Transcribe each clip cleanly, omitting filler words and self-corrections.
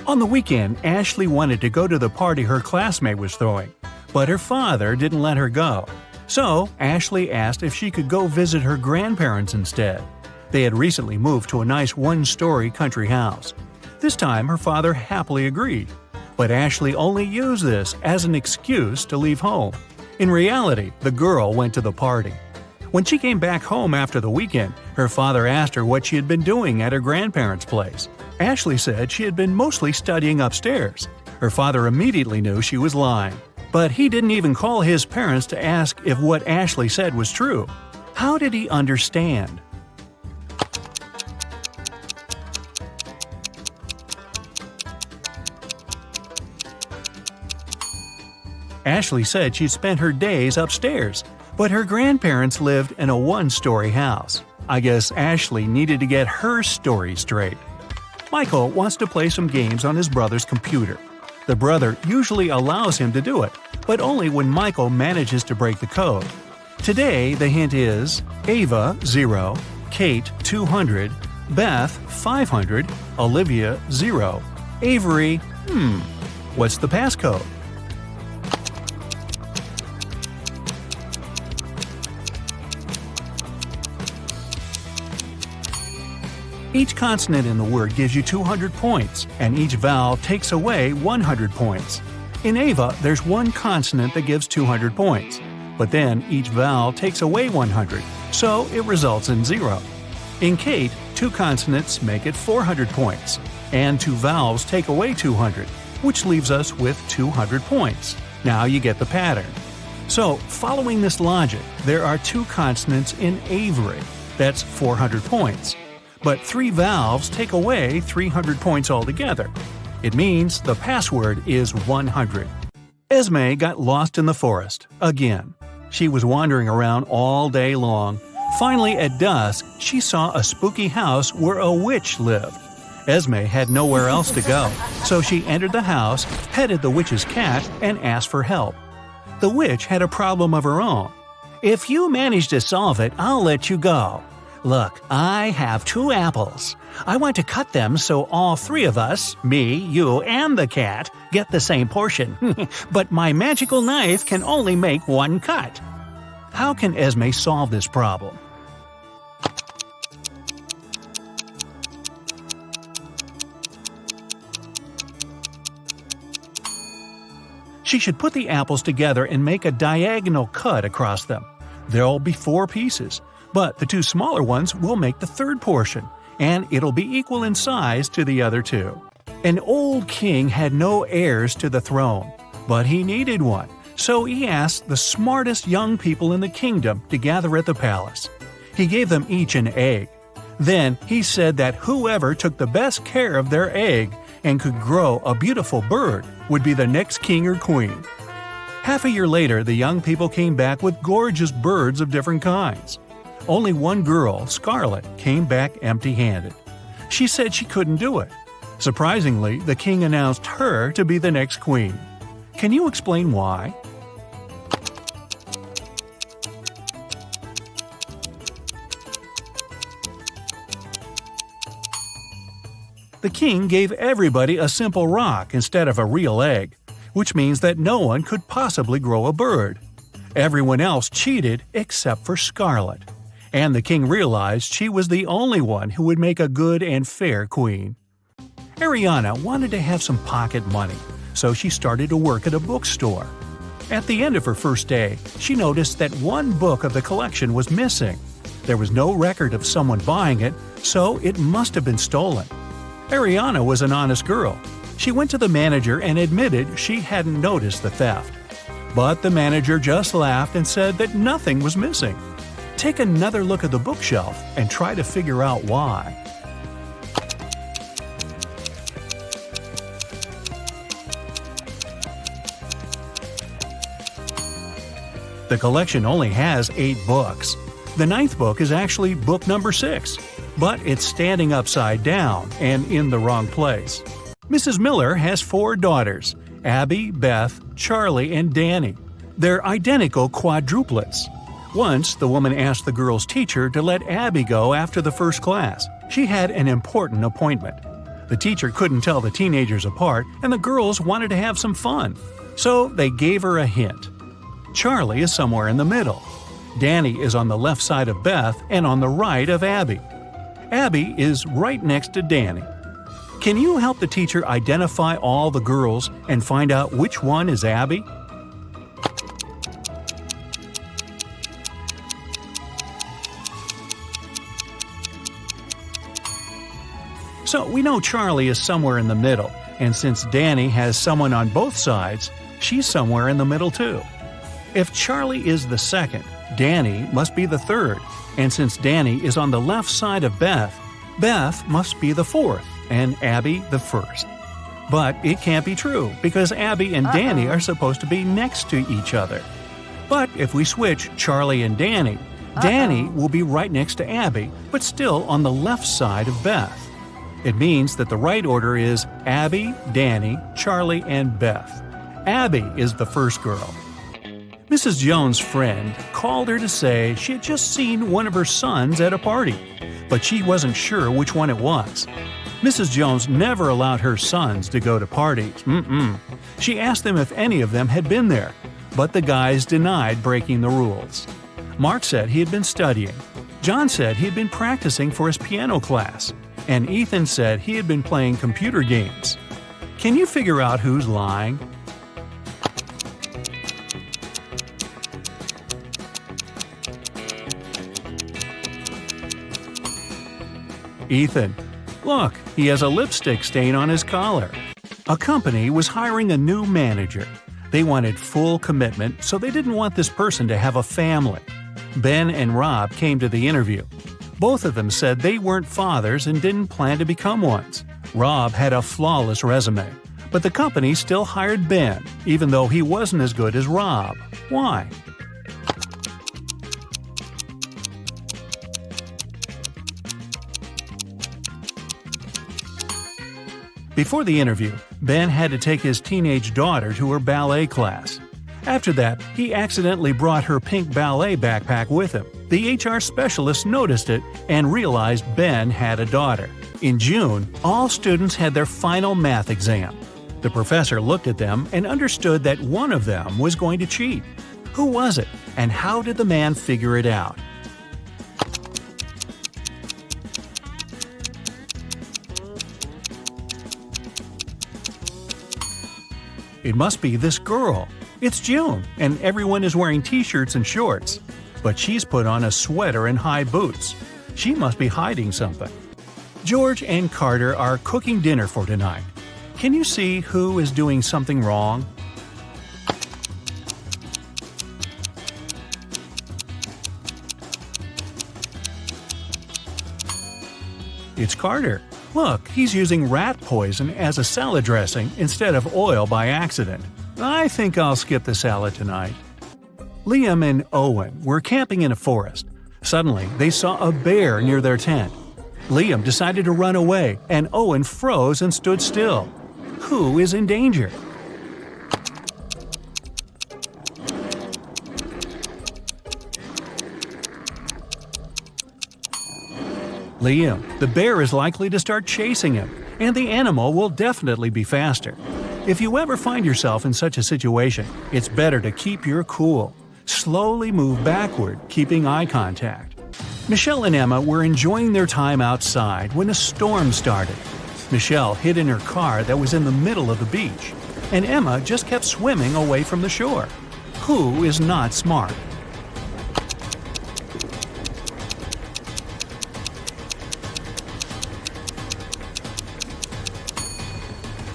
On the weekend, Ashley wanted to go to the party her classmate was throwing, but her father didn't let her go. So, Ashley asked if she could go visit her grandparents instead. They had recently moved to a nice one-story country house. This time, her father happily agreed. But Ashley only used this as an excuse to leave home. In reality, the girl went to the party. When she came back home after the weekend, her father asked her what she had been doing at her grandparents' place. Ashley said she had been mostly studying upstairs. Her father immediately knew she was lying. But he didn't even call his parents to ask if what Ashley said was true. How did he understand? Ashley said she'd spent her days upstairs, but her grandparents lived in a one-story house. I guess Ashley needed to get her story straight. Michael wants to play some games on his brother's computer. The brother usually allows him to do it, but only when Michael manages to break the code. Today, the hint is Ava 0, Kate 200, Beth 500, Olivia 0, Avery, what's the passcode? Each consonant in the word gives you 200 points, and each vowel takes away 100 points. In Ava, there's one consonant that gives 200 points, but then each vowel takes away 100, so it results in 0. In Kate, two consonants make it 400 points, and two vowels take away 200, which leaves us with 200 points. Now you get the pattern. So, following this logic, there are two consonants in Avery. That's 400 points. But three vowels take away 300 points altogether. It means the password is 100. Esme got lost in the forest, again. She was wandering around all day long. Finally, at dusk, she saw a spooky house where a witch lived. Esme had nowhere else to go, so she entered the house, petted the witch's cat, and asked for help. The witch had a problem of her own. "If you manage to solve it, I'll let you go. Look, I have 2 apples. I want to cut them so all 3 of us, me, you, and the cat, get the same portion. But my magical knife can only make 1 cut." How can Esme solve this problem? She should put the apples together and make a diagonal cut across them. There'll be 4 pieces. But the 2 smaller ones will make the 3rd portion, and it'll be equal in size to the other 2. An old king had no heirs to the throne, but he needed one, so he asked the smartest young people in the kingdom to gather at the palace. He gave them each an egg. Then he said that whoever took the best care of their egg and could grow a beautiful bird would be the next king or queen. Half a year later, the young people came back with gorgeous birds of different kinds. Only one girl, Scarlet, came back empty-handed. She said she couldn't do it. Surprisingly, the king announced her to be the next queen. Can you explain why? The king gave everybody a simple rock instead of a real egg, which means that no one could possibly grow a bird. Everyone else cheated except for Scarlet. And the king realized she was the only one who would make a good and fair queen. Ariana wanted to have some pocket money, so she started to work at a bookstore. At the end of her first day, she noticed that one book of the collection was missing. There was no record of someone buying it, so it must have been stolen. Ariana was an honest girl. She went to the manager and admitted she hadn't noticed the theft. But the manager just laughed and said that nothing was missing. Take another look at the bookshelf and try to figure out why. The collection only has 8 books. The 9th book is actually book number 6, but it's standing upside down and in the wrong place. Mrs. Miller has 4 daughters, Abby, Beth, Charlie, and Danny. They're identical quadruplets. Once, the woman asked the girl's teacher to let Abby go after the first class. She had an important appointment. The teacher couldn't tell the teenagers apart, and the girls wanted to have some fun. So they gave her a hint. Charlie is somewhere in the middle. Danny is on the left side of Beth and on the right of Abby. Abby is right next to Danny. Can you help the teacher identify all the girls and find out which one is Abby? So we know Charlie is somewhere in the middle, and since Danny has someone on both sides, she's somewhere in the middle too. If Charlie is the second, Danny must be the third, and since Danny is on the left side of Beth, Beth must be the fourth, and Abby the first. But it can't be true, because Abby and Danny are supposed to be next to each other. But if we switch Charlie and Danny, Danny will be right next to Abby, but still on the left side of Beth. It means that the right order is Abby, Danny, Charlie, and Beth. Abby is the first girl. Mrs. Jones' friend called her to say she had just seen one of her sons at a party, but she wasn't sure which one it was. Mrs. Jones never allowed her sons to go to parties. She asked them if any of them had been there, but the guys denied breaking the rules. Mark said he had been studying. John said he had been practicing for his piano class. And Ethan said he had been playing computer games. Can you figure out who's lying? Ethan. Look, he has a lipstick stain on his collar. A company was hiring a new manager. They wanted full commitment, so they didn't want this person to have a family. Ben and Rob came to the interview. Both of them said they weren't fathers and didn't plan to become ones. Rob had a flawless resume, but the company still hired Ben, even though he wasn't as good as Rob. Why? Before the interview, Ben had to take his teenage daughter to her ballet class. After that, he accidentally brought her pink ballet backpack with him. The HR specialist noticed it and realized Ben had a daughter. In June, all students had their final math exam. The professor looked at them and understood that one of them was going to cheat. Who was it, and how did the man figure it out? It must be this girl. It's June, and everyone is wearing t-shirts and shorts. But she's put on a sweater and high boots. She must be hiding something. George and Carter are cooking dinner for tonight. Can you see who is doing something wrong? It's Carter. Look, he's using rat poison as a salad dressing instead of oil by accident. I think I'll skip the salad tonight. Liam and Owen were camping in a forest. Suddenly, they saw a bear near their tent. Liam decided to run away, and Owen froze and stood still. Who is in danger? Liam. The bear is likely to start chasing him, and the animal will definitely be faster. If you ever find yourself in such a situation, it's better to keep your cool. Slowly move backward, keeping eye contact. Michelle and Emma were enjoying their time outside when a storm started. Michelle hid in her car that was in the middle of the beach, and Emma just kept swimming away from the shore. Who is not smart?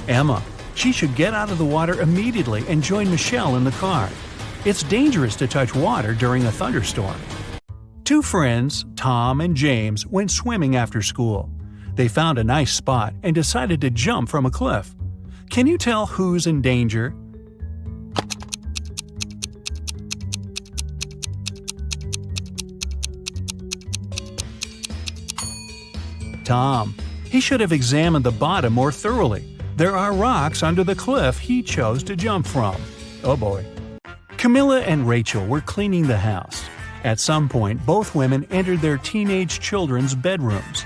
Emma. She should get out of the water immediately and join Michelle in the car. It's dangerous to touch water during a thunderstorm. Two friends, Tom and James, went swimming after school. They found a nice spot and decided to jump from a cliff. Can you tell who's in danger? Tom. He should have examined the bottom more thoroughly. There are rocks under the cliff he chose to jump from. Oh boy. Camilla and Rachel were cleaning the house. At some point, both women entered their teenage children's bedrooms.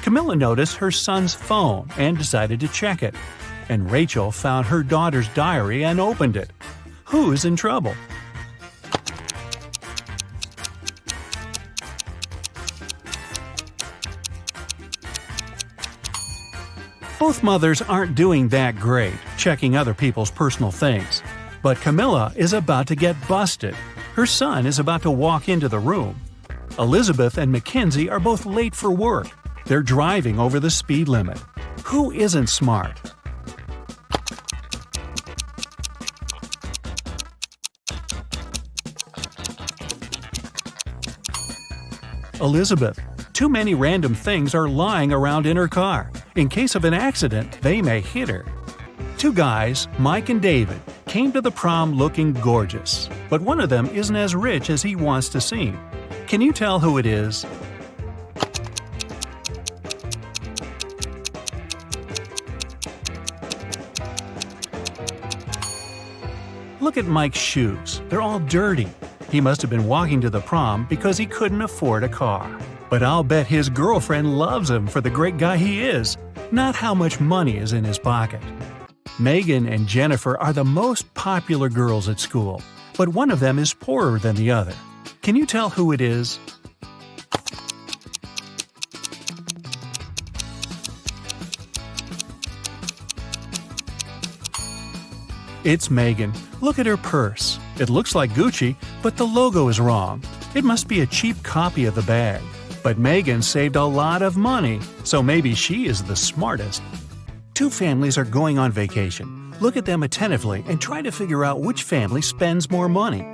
Camilla noticed her son's phone and decided to check it. And Rachel found her daughter's diary and opened it. Who's in trouble? Both mothers aren't doing that great, checking other people's personal things. But Camilla is about to get busted. Her son is about to walk into the room. Elizabeth and Mackenzie are both late for work. They're driving over the speed limit. Who isn't smart? Elizabeth. Too many random things are lying around in her car. In case of an accident, they may hit her. Two guys, Mike and David, came to the prom looking gorgeous, but one of them isn't as rich as he wants to seem. Can you tell who it is? Look at Mike's shoes. They're all dirty. He must have been walking to the prom because he couldn't afford a car. But I'll bet his girlfriend loves him for the great guy he is, not how much money is in his pocket. Megan and Jennifer are the most popular girls at school, but one of them is poorer than the other. Can you tell who it is? It's Megan. Look at her purse. It looks like Gucci, but the logo is wrong. It must be a cheap copy of the bag. But Megan saved a lot of money, so maybe she is the smartest. Two families are going on vacation. Look at them attentively and try to figure out which family spends more money.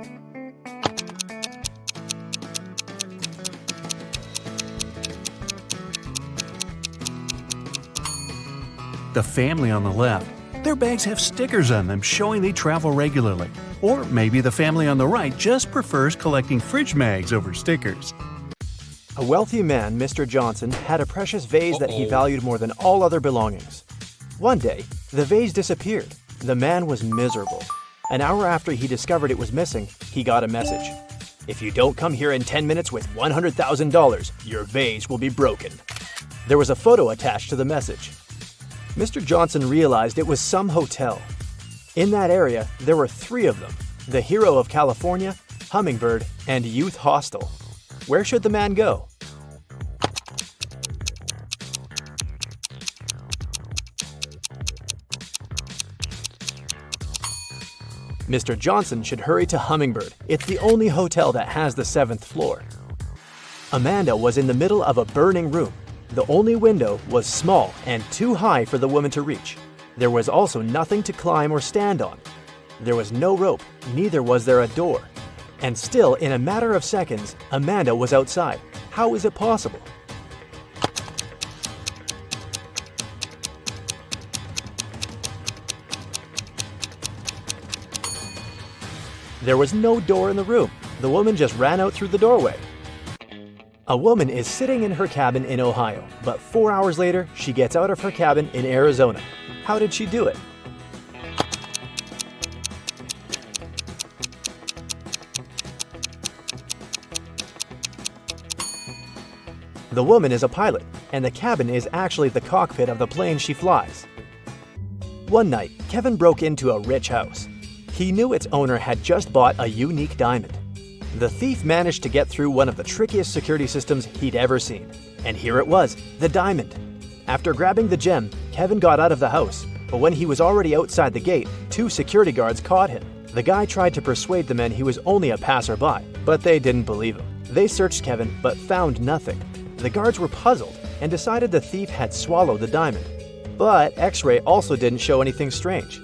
The family on the left. Their bags have stickers on them showing they travel regularly. Or maybe the family on the right just prefers collecting fridge mags over stickers. A wealthy man, Mr. Johnson, had a precious vase that he valued more than all other belongings. One day, the vase disappeared. The man was miserable. An hour after he discovered it was missing, he got a message. "If you don't come here in 10 minutes with $100,000, your vase will be broken." There was a photo attached to the message. Mr. Johnson realized it was some hotel. In that area, there were 3 of them: the Hero of California, Hummingbird, and Youth Hostel. Where should the man go? Mr. Johnson should hurry to Hummingbird. It's the only hotel that has the 7th floor. Amanda was in the middle of a burning room. The only window was small and too high for the woman to reach. There was also nothing to climb or stand on. There was no rope, neither was there a door. And still, in a matter of seconds, Amanda was outside. How is it possible? There was no door in the room. The woman just ran out through the doorway. A woman is sitting in her cabin in Ohio, but 4 hours later, she gets out of her cabin in Arizona. How did she do it? The woman is a pilot, and the cabin is actually the cockpit of the plane she flies. One night, Kevin broke into a rich house. He knew its owner had just bought a unique diamond. The thief managed to get through one of the trickiest security systems he'd ever seen. And here it was, the diamond. After grabbing the gem, Kevin got out of the house, but when he was already outside the gate, 2 security guards caught him. The guy tried to persuade the men he was only a passerby, but they didn't believe him. They searched Kevin, but found nothing. The guards were puzzled and decided the thief had swallowed the diamond. But X-ray also didn't show anything strange.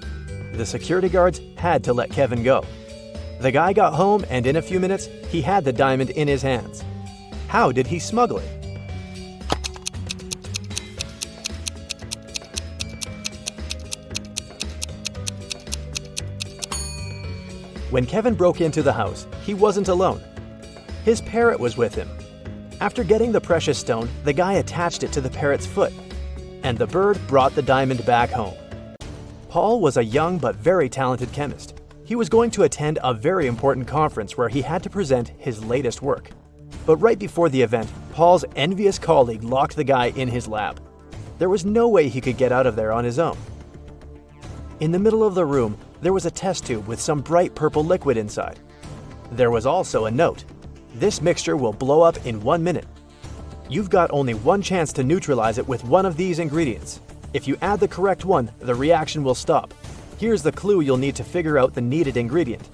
The security guards had to let Kevin go. The guy got home, and in a few minutes, he had the diamond in his hands. How did he smuggle it? When Kevin broke into the house, he wasn't alone. His parrot was with him. After getting the precious stone, the guy attached it to the parrot's foot, and the bird brought the diamond back home. Paul was a young but very talented chemist. He was going to attend a very important conference where he had to present his latest work. But right before the event, Paul's envious colleague locked the guy in his lab. There was no way he could get out of there on his own. In the middle of the room, there was a test tube with some bright purple liquid inside. There was also a note. This mixture will blow up in 1 minute. You've got only one chance to neutralize it with one of these ingredients. If you add the correct one, the reaction will stop. Here's the clue you'll need to figure out the needed ingredient.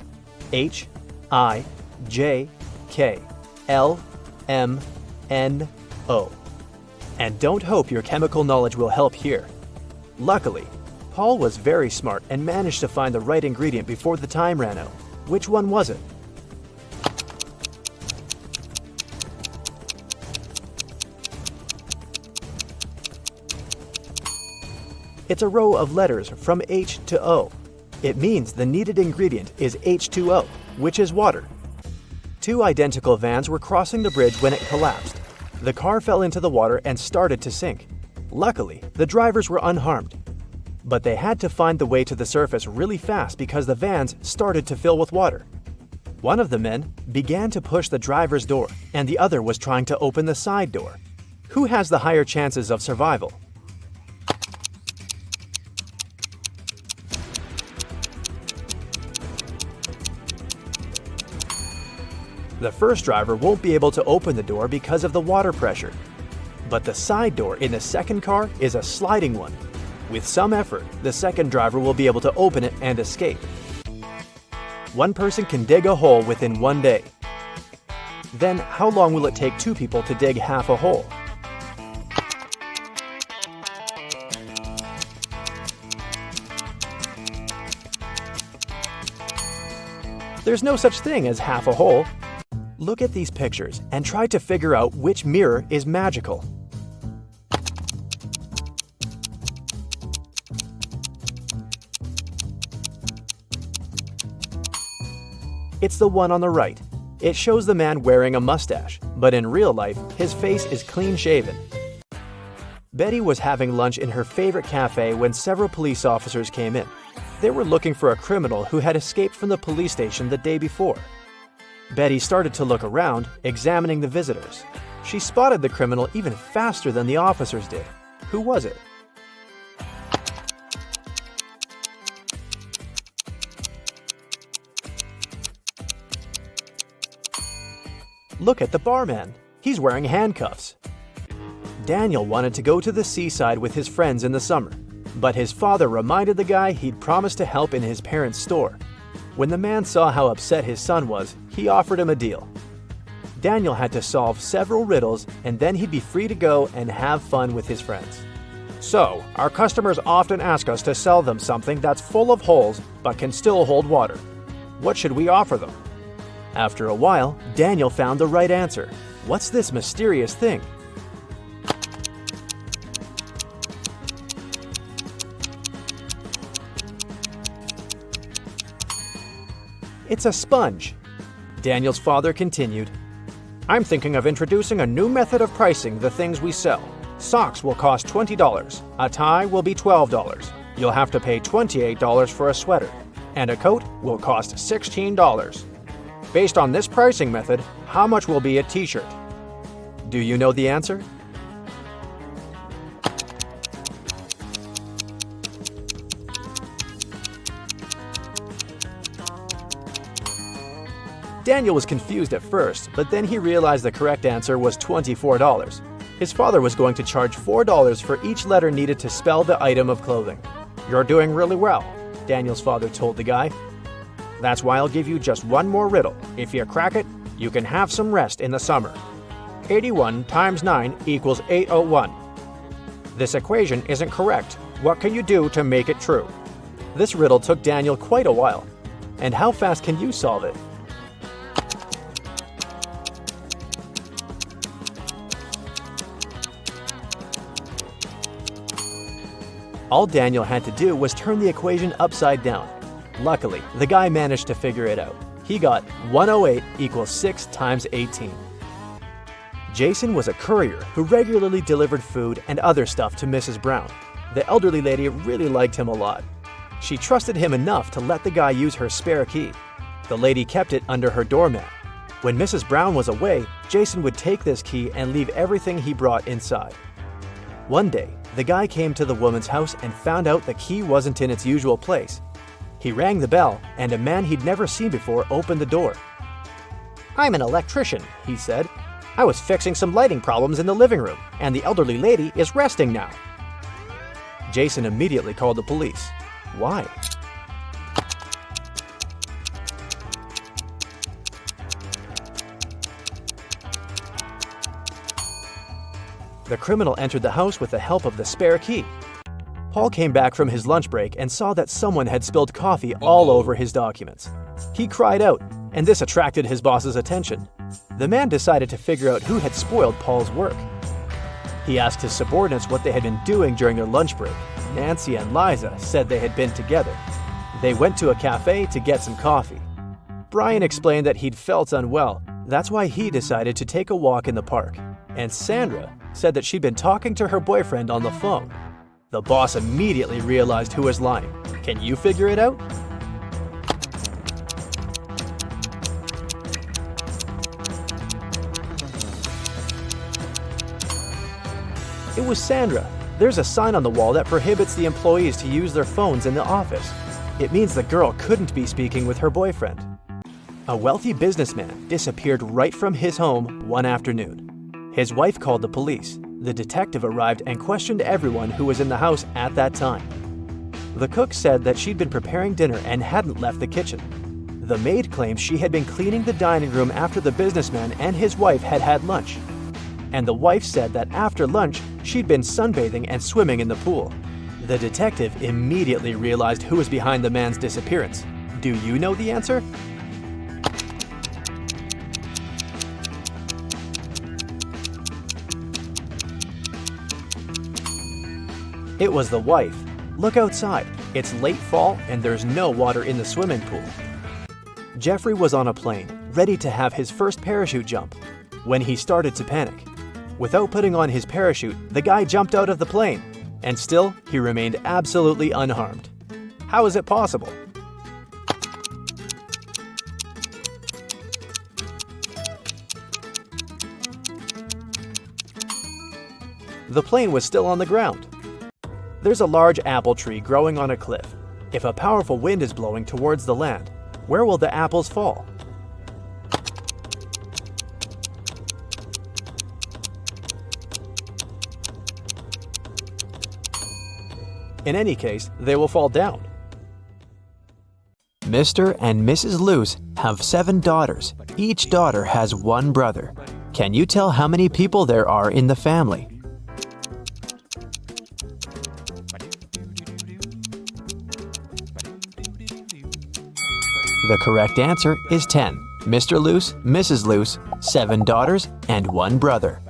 H, I, J, K, L, M, N, O. And don't hope your chemical knowledge will help here. Luckily, Paul was very smart and managed to find the right ingredient before the time ran out. Which one was it? It's a row of letters from H to O. It means the needed ingredient is H2O, which is water. Two identical vans were crossing the bridge when it collapsed. The car fell into the water and started to sink. Luckily, the drivers were unharmed. But they had to find the way to the surface really fast because the vans started to fill with water. One of the men began to push the driver's door, and the other was trying to open the side door. Who has the higher chances of survival? The first driver won't be able to open the door because of the water pressure. But the side door in the second car is a sliding one. With some effort, the second driver will be able to open it and escape. One person can dig a hole within 1 day. Then, how long will it take two people to dig half a hole? There's no such thing as half a hole. Look at these pictures and try to figure out which mirror is magical. It's the one on the right. It shows the man wearing a mustache, but in real life, his face is clean-shaven. Betty was having lunch in her favorite cafe when several police officers came in. They were looking for a criminal who had escaped from the police station the day before. Betty started to look around, examining the visitors. She spotted the criminal even faster than the officers did. Who was it? Look at the barman. He's wearing handcuffs. Daniel wanted to go to the seaside with his friends in the summer, but his father reminded the guy he'd promised to help in his parents' store. When the man saw how upset his son was, he offered him a deal. Daniel had to solve several riddles and then he'd be free to go and have fun with his friends. So, our customers often ask us to sell them something that's full of holes but can still hold water. What should we offer them? After a while, Daniel found the right answer. What's this mysterious thing? It's a sponge. Daniel's father continued, I'm thinking of introducing a new method of pricing the things we sell. Socks will cost $20. A tie will be $12. You'll have to pay $28 for a sweater. And a coat will cost $16. Based on this pricing method, how much will be a t-shirt? Do you know the answer? Daniel was confused at first, but then he realized the correct answer was $24. His father was going to charge $4 for each letter needed to spell the item of clothing. You're doing really well, Daniel's father told the guy. That's why I'll give you just one more riddle. If you crack it, you can have some rest in the summer. 81 times 9 equals 801. This equation isn't correct. What can you do to make it true? This riddle took Daniel quite a while. And how fast can you solve it? All Daniel had to do was turn the equation upside down. Luckily, the guy managed to figure it out. He got 108 equals 6 times 18. Jason was a courier who regularly delivered food and other stuff to Mrs. Brown. The elderly lady really liked him a lot. She trusted him enough to let the guy use her spare key. The lady kept it under her doormat. When Mrs. Brown was away, Jason would take this key and leave everything he brought inside. One day, the guy came to the woman's house and found out the key wasn't in its usual place. He rang the bell, and a man he'd never seen before opened the door. "I'm an electrician," he said. "I was fixing some lighting problems in the living room, and the elderly lady is resting now." Jason immediately called the police. Why? The criminal entered the house with the help of the spare key. Paul came back from his lunch break and saw that someone had spilled coffee all over his documents. He cried out, and this attracted his boss's attention. The man decided to figure out who had spoiled Paul's work. He asked his subordinates what they had been doing during their lunch break. Nancy and Liza said they had been together. They went to a cafe to get some coffee. Brian explained that he'd felt unwell. That's why he decided to take a walk in the park. And Sandra said that she'd been talking to her boyfriend on the phone. The boss immediately realized who was lying. Can you figure it out? It was Sandra. There's a sign on the wall that prohibits the employees to use their phones in the office. It means the girl couldn't be speaking with her boyfriend. A wealthy businessman disappeared right from his home one afternoon. His wife called the police. The detective arrived and questioned everyone who was in the house at that time. The cook said that she'd been preparing dinner and hadn't left the kitchen. The maid claimed she had been cleaning the dining room after the businessman and his wife had had lunch. And the wife said that after lunch, she'd been sunbathing and swimming in the pool. The detective immediately realized who was behind the man's disappearance. Do you know the answer? It was the wife. Look outside. It's late fall and there's no water in the swimming pool. Jeffrey was on a plane, ready to have his first parachute jump, when he started to panic. Without putting on his parachute, the guy jumped out of the plane, and still, he remained absolutely unharmed. How is it possible? The plane was still on the ground. There's a large apple tree growing on a cliff. If a powerful wind is blowing towards the land, where will the apples fall? In any case, they will fall down. Mr. and Mrs. Luce have 7 daughters. Each daughter has 1 brother. Can you tell how many people there are in the family? The correct answer is 10. Mr. Luce, Mrs. Luce, 7 daughters, and 1 brother.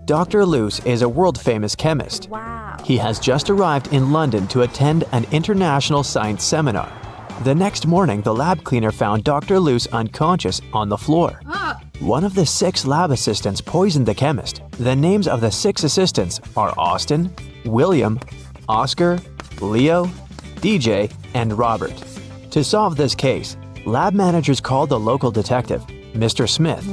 Dr. Luce is a world-famous chemist. Wow. He has just arrived in London to attend an international science seminar. The next morning, the lab cleaner found Dr. Luce unconscious on the floor. One of the 6 lab assistants poisoned the chemist. The names of the 6 assistants are Austin, William, Oscar, Leo, DJ, and Robert. To solve this case, lab managers called the local detective, Mr. Smith.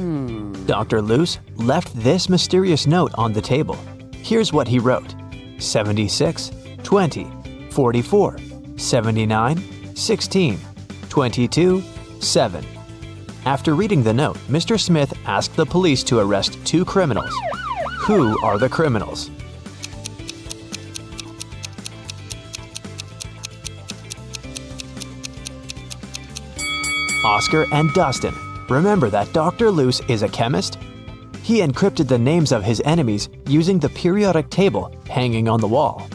Dr. Luce left this mysterious note on the table. Here's what he wrote: 76, 20, 44, 79, 16, 22, 7. After reading the note, Mr. Smith asked the police to arrest 2 criminals. Who are the criminals? Oscar and Dustin. Remember that Dr. Luce is a chemist? He encrypted the names of his enemies using the periodic table hanging on the wall.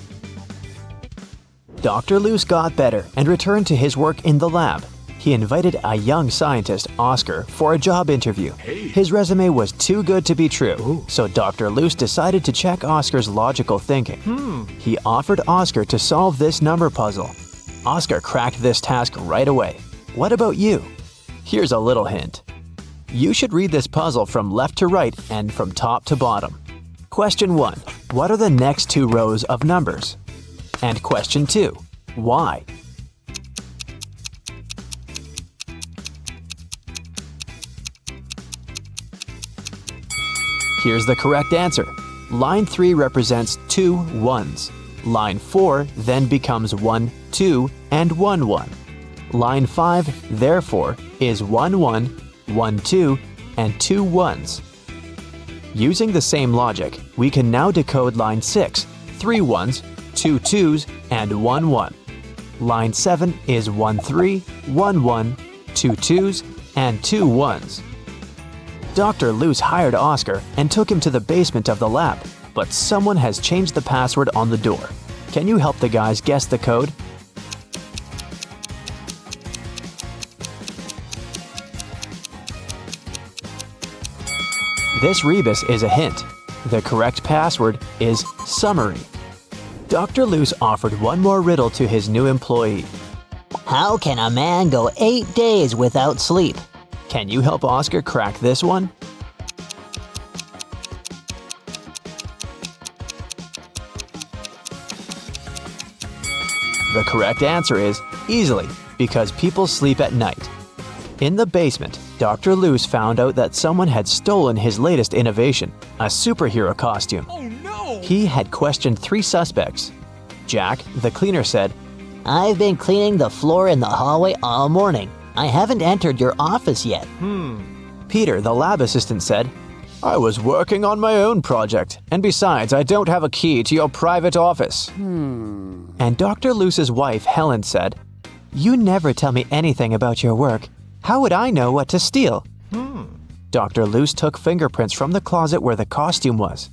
Dr. Luce got better and returned to his work in the lab. He invited a young scientist, Oscar, for a job interview. His resume was too good to be true, so Dr. Luce decided to check Oscar's logical thinking. He offered Oscar to solve this number puzzle. Oscar cracked this task right away. What about you? Here's a little hint. You should read this puzzle from left to right and from top to bottom. Question 1. What are the next 2 rows of numbers? And question 2. Why? Here's the correct answer. Line 3 represents 2 1s. Line 4 then becomes 1 2 and 1 1. Line 5, therefore, is 1 1, 1 2, and 2 1s. Using the same logic, we can now decode line 6, 3 1s, 2 2s, and 1 1. Line 7 is 1 3, 1 1, 2 2s, and 2 1s. Dr. Luce hired Oscar and took him to the basement of the lab, but someone has changed the password on the door. Can you help the guys guess the code? This rebus is a hint. The correct password is summary. Dr. Luce offered one more riddle to his new employee. How can a man go 8 days without sleep? Can you help Oscar crack this one? The correct answer is easily, because people sleep at night. In the basement, Dr. Luce found out that someone had stolen his latest innovation, a superhero costume. Oh no! He had questioned 3 suspects. Jack, the cleaner, said, I've been cleaning the floor in the hallway all morning. I haven't entered your office yet. Peter, the lab assistant, said, I was working on my own project, and besides, I don't have a key to your private office. And Dr. Luce's wife, Helen, said, You never tell me anything about your work. How would I know what to steal? Dr. Luce took fingerprints from the closet where the costume was.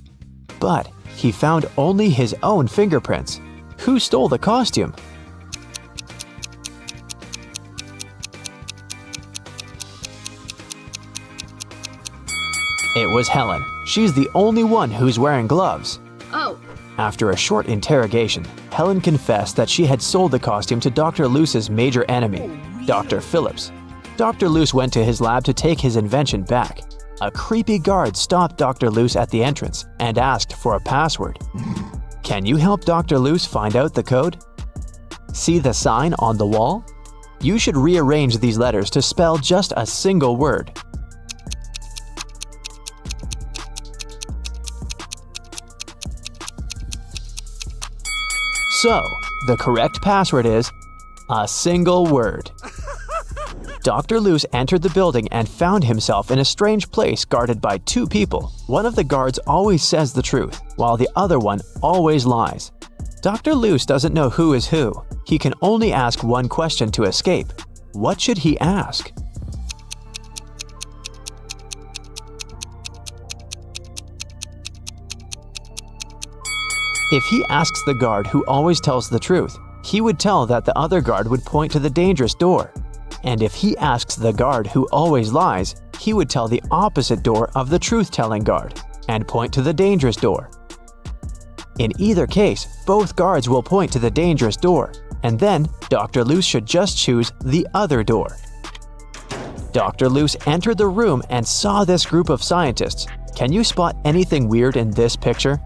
But he found only his own fingerprints. Who stole the costume? It was Helen. She's the only one who's wearing gloves. Oh. After a short interrogation, Helen confessed that she had sold the costume to Dr. Luce's major enemy, Dr. Phillips. Dr. Luce went to his lab to take his invention back. A creepy guard stopped Dr. Luce at the entrance and asked for a password. Can you help Dr. Luce find out the code? See the sign on the wall? You should rearrange these letters to spell just a single word. So, the correct password is a single word. Dr. Luce entered the building and found himself in a strange place guarded by 2 people. One of the guards always says the truth, while the other one always lies. Dr. Luce doesn't know who is who. He can only ask one question to escape. What should he ask? If he asks the guard who always tells the truth, he would tell that the other guard would point to the dangerous door. And if he asks the guard who always lies, he would tell the opposite door of the truth-telling guard and point to the dangerous door. In either case, both guards will point to the dangerous door, and then Dr. Luce should just choose the other door. Dr. Luce entered the room and saw this group of scientists. Can you spot anything weird in this picture?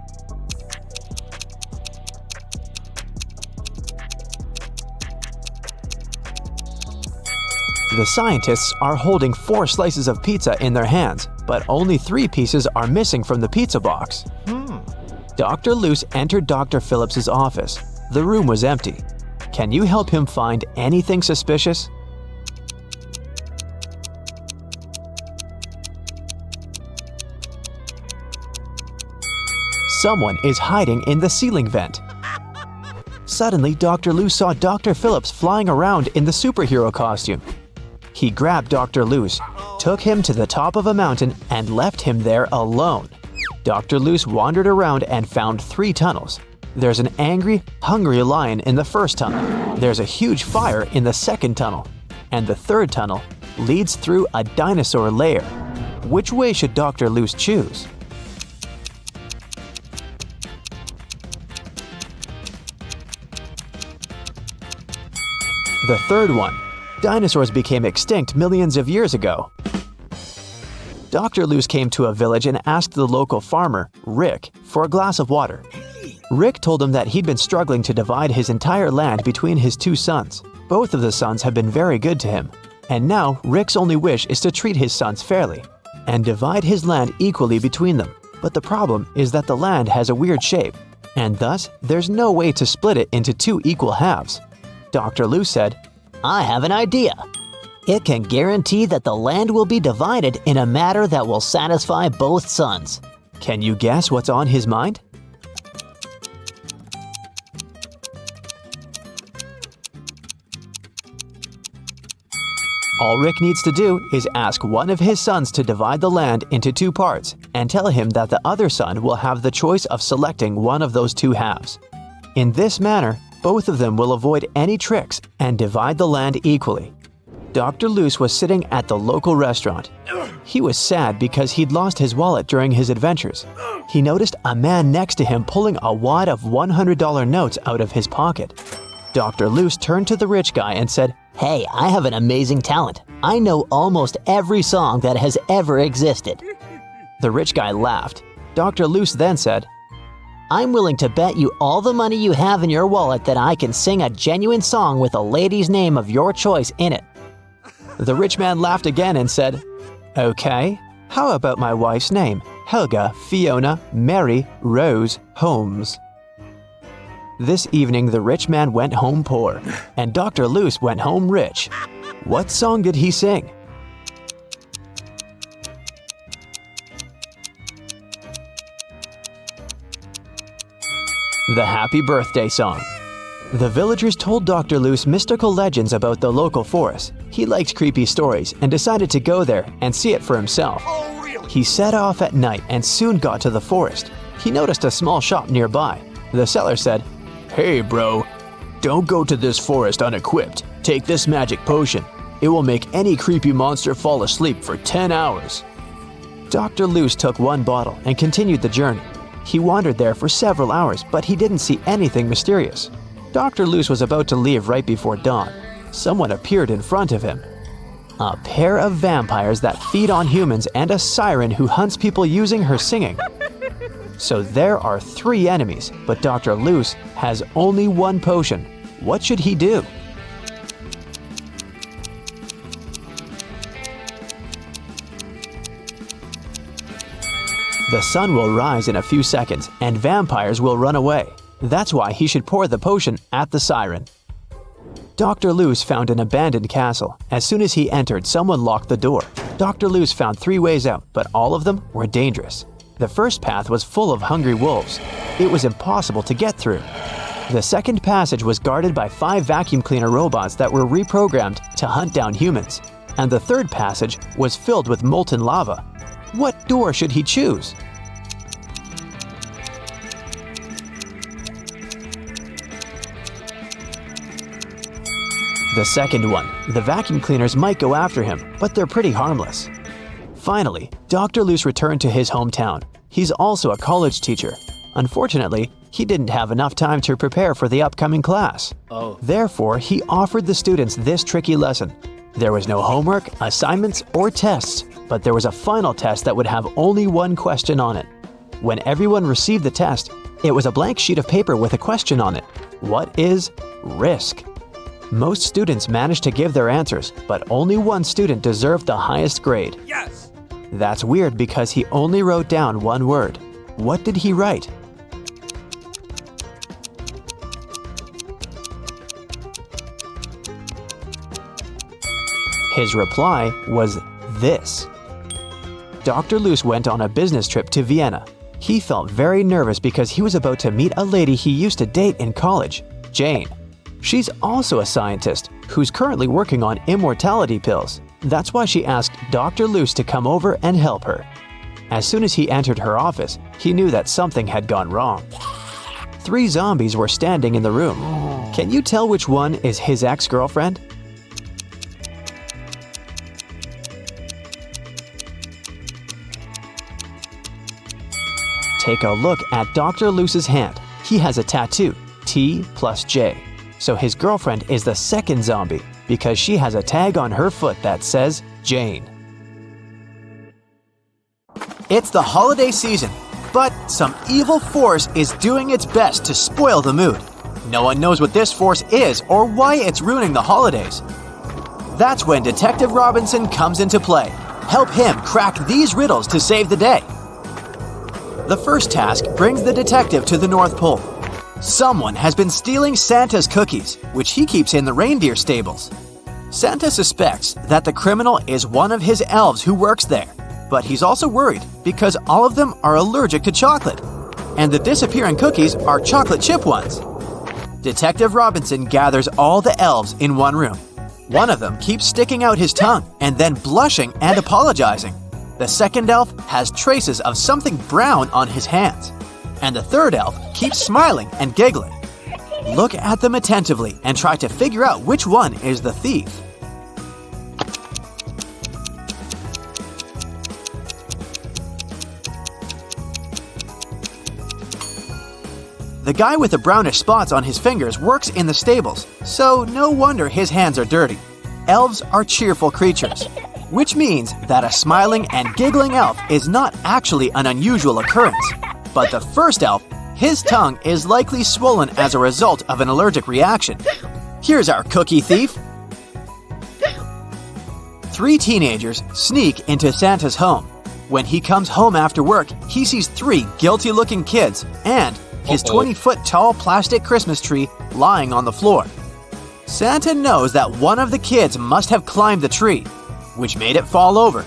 The scientists are holding 4 slices of pizza in their hands, but only 3 pieces are missing from the pizza box. Dr. Luce entered Dr. Phillips's office. The room was empty. Can you help him find anything suspicious? Someone is hiding in the ceiling vent. Suddenly, Dr. Luce saw Dr. Phillips flying around in the superhero costume. He grabbed Dr. Luce, took him to the top of a mountain, and left him there alone. Dr. Luce wandered around and found 3 tunnels. There's an angry, hungry lion in the first tunnel. There's a huge fire in the second tunnel. And the third tunnel leads through a dinosaur lair. Which way should Dr. Luce choose? The third one. Dinosaurs became extinct millions of years ago. Dr. Luce came to a village and asked the local farmer, Rick, for a glass of water. Rick told him that he'd been struggling to divide his entire land between his 2 sons. Both of the sons have been very good to him. And now, Rick's only wish is to treat his sons fairly and divide his land equally between them. But the problem is that the land has a weird shape, and thus there's no way to split it into two equal halves. Dr. Lou said, I have an idea. It can guarantee that the land will be divided in a manner that will satisfy both sons. Can you guess what's on his mind? All Rick needs to do is ask one of his sons to divide the land into two parts and tell him that the other son will have the choice of selecting one of those two halves. In this manner, both of them will avoid any tricks and divide the land equally. Dr. Luce was sitting at the local restaurant. He was sad because he'd lost his wallet during his adventures. He noticed a man next to him pulling a wad of $100 notes out of his pocket. Dr. Luce turned to the rich guy and said, Hey, I have an amazing talent. I know almost every song that has ever existed. The rich guy laughed. Dr. Luce then said, I'm willing to bet you all the money you have in your wallet that I can sing a genuine song with a lady's name of your choice in it. The rich man laughed again and said, Okay, how about my wife's name? Helga Fiona Mary Rose Holmes. This evening, the rich man went home poor, and Dr. Luce went home rich. What song did he sing? The Happy Birthday Song. The villagers told Dr. Luce mystical legends about the local forest. He liked creepy stories and decided to go there and see it for himself. He set off at night and soon got to the forest. He noticed a small shop nearby. The seller said, Hey bro, don't go to this forest unequipped. Take this magic potion. It will make any creepy monster fall asleep for 10 hours. Dr. Luce took one bottle and continued the journey. He wandered there for several hours, but he didn't see anything mysterious. Dr. Luce was about to leave right before dawn. Someone appeared in front of him. A pair of vampires that feed on humans and a siren who hunts people using her singing. So there are 3 enemies, but Dr. Luce has only one potion. What should he do? The sun will rise in a few seconds and vampires will run away. That's why he should pour the potion at the siren. Dr. Luce found an abandoned castle. As soon as he entered, someone locked the door. Dr. Luce found 3 ways out, but all of them were dangerous. The first path was full of hungry wolves. It was impossible to get through. The second passage was guarded by 5 vacuum cleaner robots that were reprogrammed to hunt down humans. And the third passage was filled with molten lava. What door should he choose? The second one. The vacuum cleaners might go after him, but they're pretty harmless. Finally, Dr. Luce returned to his hometown. He's also a college teacher. Unfortunately, he didn't have enough time to prepare for the upcoming class. Therefore, he offered the students this tricky lesson. There was no homework, assignments, or tests, but there was a final test that would have only one question on it. When everyone received the test, it was a blank sheet of paper with a question on it. What is risk? Most students managed to give their answers, but only one student deserved the highest grade. Yes! That's weird because he only wrote down one word. What did he write? His reply was this. Dr. Luce went on a business trip to Vienna. He felt very nervous because he was about to meet a lady he used to date in college, Jane. She's also a scientist who's currently working on immortality pills. That's why she asked Dr. Luce to come over and help her. As soon as he entered her office, he knew that something had gone wrong. 3 zombies were standing in the room. Can you tell which one is his ex-girlfriend? Take a look at Dr. Luce's hand. He has a tattoo, T plus J. So his girlfriend is the second zombie because she has a tag on her foot that says Jane. It's the holiday season, but some evil force is doing its best to spoil the mood. No one knows what this force is or why it's ruining the holidays. That's when Detective Robinson comes into play. Help him crack these riddles to save the day. The first task brings the detective to the North Pole. Someone has been stealing Santa's cookies, which he keeps in the reindeer stables. Santa suspects that the criminal is one of his elves who works there, but he's also worried because all of them are allergic to chocolate, and the disappearing cookies are chocolate chip ones. Detective Robinson gathers all the elves in one room. One of them keeps sticking out his tongue and then blushing and apologizing. The second elf has traces of something brown on his hands. And the third elf keeps smiling and giggling. Look at them attentively and try to figure out which one is the thief. The guy with the brownish spots on his fingers works in the stables, so no wonder his hands are dirty. Elves are cheerful creatures, which means that a smiling and giggling elf is not actually an unusual occurrence. But the first elf, his tongue is likely swollen as a result of an allergic reaction. Here's our cookie thief. 3 teenagers sneak into Santa's home. When he comes home after work, he sees 3 guilty-looking kids and his 20-foot-tall plastic Christmas tree lying on the floor. Santa knows that one of the kids must have climbed the tree, which made it fall over.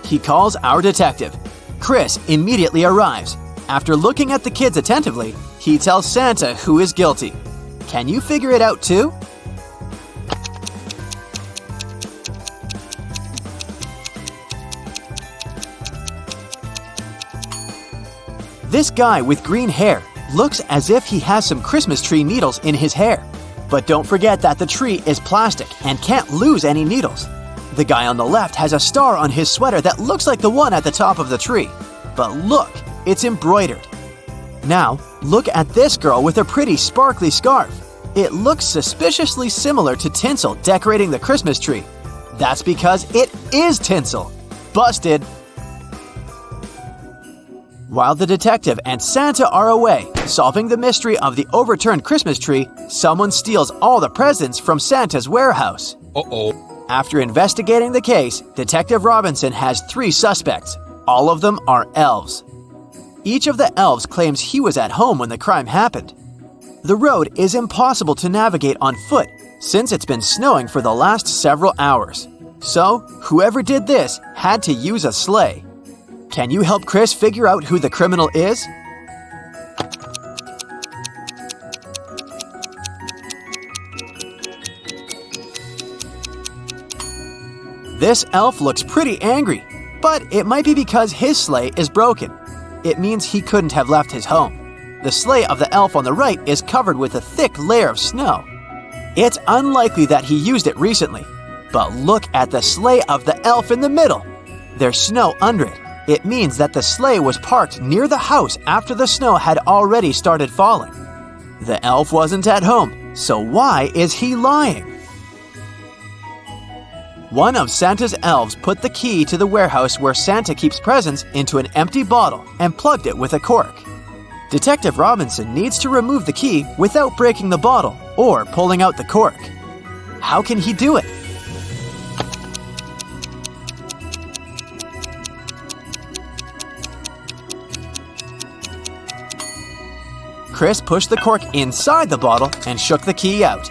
He calls our detective. Chris immediately arrives. After looking at the kids attentively, he tells Santa who is guilty. Can you figure it out too? This guy with green hair looks as if he has some Christmas tree needles in his hair. But don't forget that the tree is plastic and can't lose any needles. The guy on the left has a star on his sweater that looks like the one at the top of the tree. But look, it's embroidered. Now, look at this girl with a pretty sparkly scarf. It looks suspiciously similar to tinsel decorating the Christmas tree. That's because it is tinsel. Busted! While the detective and Santa are away, solving the mystery of the overturned Christmas tree, someone steals all the presents from Santa's warehouse. After investigating the case, Detective Robinson has 3 suspects. All of them are elves. Each of the elves claims he was at home when the crime happened. The road is impossible to navigate on foot since it's been snowing for the last several hours. So, whoever did this had to use a sleigh. Can you help Chris figure out who the criminal is? This elf looks pretty angry, but it might be because his sleigh is broken. It means he couldn't have left his home. The sleigh of the elf on the right is covered with a thick layer of snow. It's unlikely that he used it recently. But look at the sleigh of the elf in the middle. There's snow under it. It means that the sleigh was parked near the house after the snow had already started falling. The elf wasn't at home, so why is he lying? One of Santa's elves put the key to the warehouse where Santa keeps presents into an empty bottle and plugged it with a cork. Detective Robinson needs to remove the key without breaking the bottle or pulling out the cork. How can he do it? Chris pushed the cork inside the bottle and shook the key out.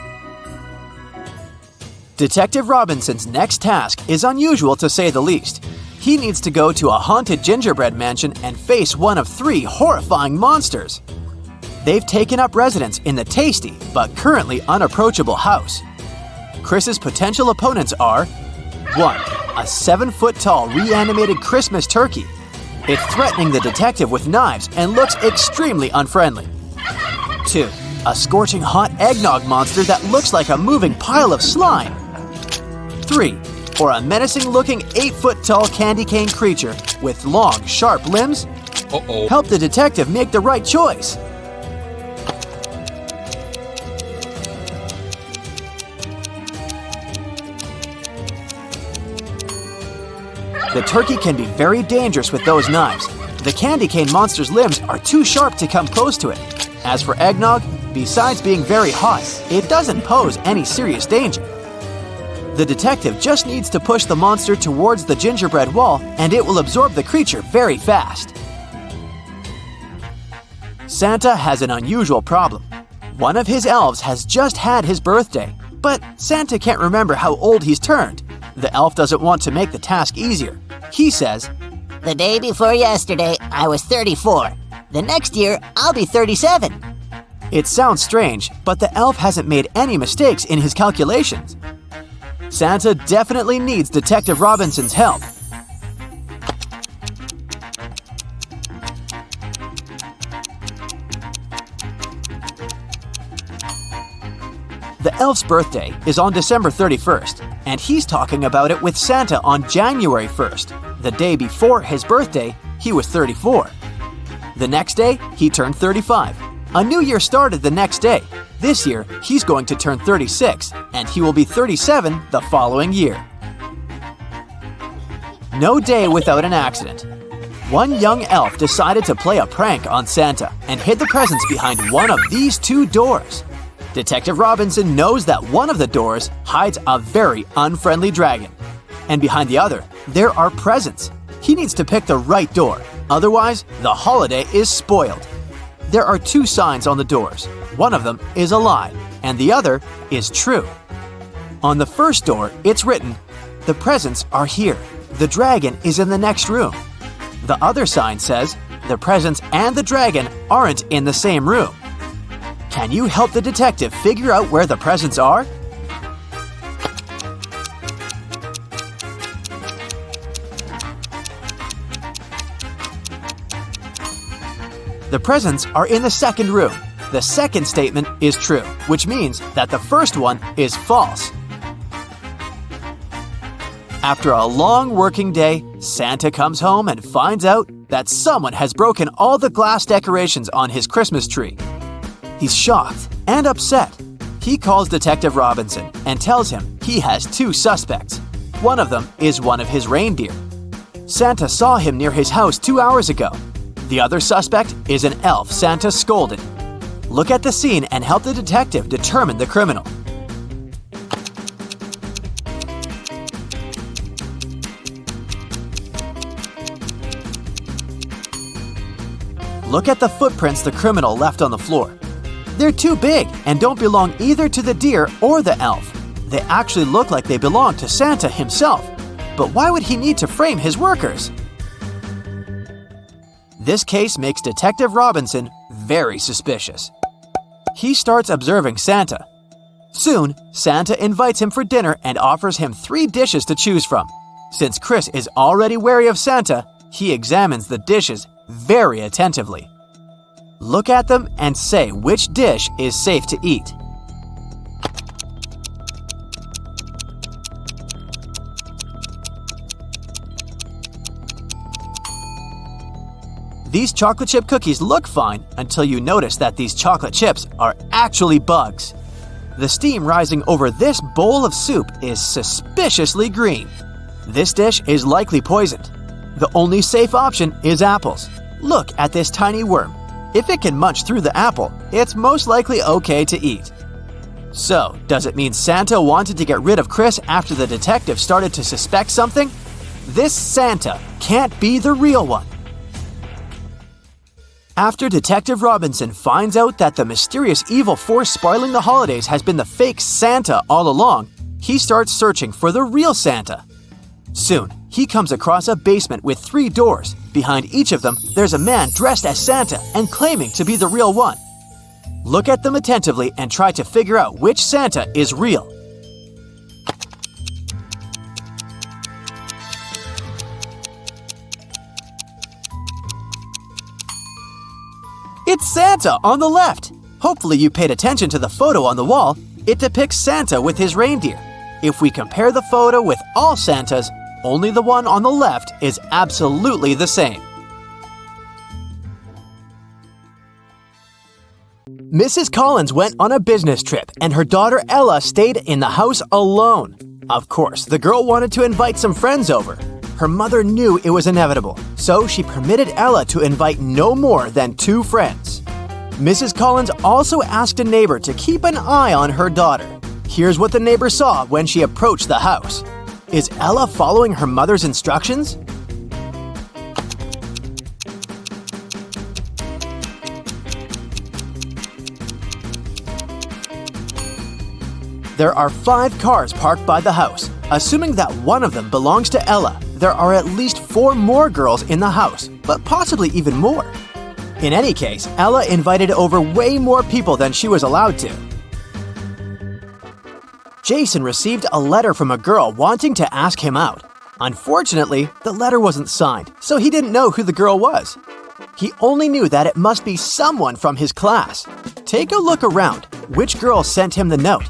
Detective Robinson's next task is unusual to say the least. He needs to go to a haunted gingerbread mansion and face one of 3 horrifying monsters. They've taken up residence in the tasty but currently unapproachable house. Chris's potential opponents are 1. A 7-foot-tall reanimated Christmas turkey. It's threatening the detective with knives and looks extremely unfriendly. 2. A scorching hot eggnog monster that looks like a moving pile of slime. 3. Or a menacing-looking 8-foot-tall candy cane creature with long, sharp limbs? Help the detective make the right choice. The turkey can be very dangerous with those knives. The candy cane monster's limbs are too sharp to come close to it. As for eggnog, besides being very hot, it doesn't pose any serious danger. The detective just needs to push the monster towards the gingerbread wall and it will absorb the creature very fast. Santa has an unusual problem. One of his elves has just had his birthday, but Santa can't remember how old he's turned. The elf doesn't want to make the task easier. He says, The day before yesterday, I was 34. The next year, I'll be 37. It sounds strange, but the elf hasn't made any mistakes in his calculations. Santa definitely needs Detective Robinson's help. The elf's birthday is on December 31st, and he's talking about it with Santa on January 1st. The day before his birthday, he was 34. The next day, he turned 35. A new year started the next day. This year, he's going to turn 36, and he will be 37 the following year. No day without an accident. One young elf decided to play a prank on Santa and hid the presents behind one of these two doors. Detective Robinson knows that one of the doors hides a very unfriendly dragon, and behind the other, there are presents. He needs to pick the right door, otherwise the holiday is spoiled. There are two signs on the doors. One of them is a lie, and the other is true. On the first door, it's written, "The presents are here. The dragon is in the next room." The other sign says, "The presents and the dragon aren't in the same room." Can you help the detective figure out where the presents are? The presents are in the second room. The second statement is true, which means that the first one is false. After a long working day, Santa comes home and finds out that someone has broken all the glass decorations on his Christmas tree. He's shocked and upset. He calls Detective Robinson and tells him he has two suspects. One of them is one of his reindeer. Santa saw him near his house 2 hours ago. The other suspect is an elf Santa scolded. Look at the scene and help the detective determine the criminal. Look at the footprints the criminal left on the floor. They're too big and don't belong either to the deer or the elf. They actually look like they belong to Santa himself. But why would he need to frame his workers? This case makes Detective Robinson very suspicious. He starts observing Santa. Soon, Santa invites him for dinner and offers him 3 dishes to choose from. Since Chris is already wary of Santa, he examines the dishes very attentively. Look at them and say which dish is safe to eat. These chocolate chip cookies look fine until you notice that these chocolate chips are actually bugs. The steam rising over this bowl of soup is suspiciously green. This dish is likely poisoned. The only safe option is apples. Look at this tiny worm. If it can munch through the apple, it's most likely okay to eat. So, does it mean Santa wanted to get rid of Chris after the detective started to suspect something? This Santa can't be the real one. After Detective Robinson finds out that the mysterious evil force spoiling the holidays has been the fake Santa all along, he starts searching for the real Santa. Soon, he comes across a basement with 3 doors. Behind each of them, there's a man dressed as Santa and claiming to be the real one. Look at them attentively and try to figure out which Santa is real. It's Santa on the left! Hopefully you paid attention to the photo on the wall. It depicts Santa with his reindeer. If we compare the photo with all Santas, only the one on the left is absolutely the same. Mrs. Collins went on a business trip and her daughter Ella stayed in the house alone. Of course, the girl wanted to invite some friends over. Her mother knew it was inevitable, so she permitted Ella to invite no more than 2 friends. Mrs. Collins also asked a neighbor to keep an eye on her daughter. Here's what the neighbor saw when she approached the house. Is Ella following her mother's instructions? There are 5 cars parked by the house. Assuming that one of them belongs to Ella, there are at least 4 more girls in the house, but possibly even more. In any case, Ella invited over way more people than she was allowed to. Jason received a letter from a girl wanting to ask him out. Unfortunately, the letter wasn't signed, so he didn't know who the girl was. He only knew that it must be someone from his class. Take a look around. Which girl sent him the note?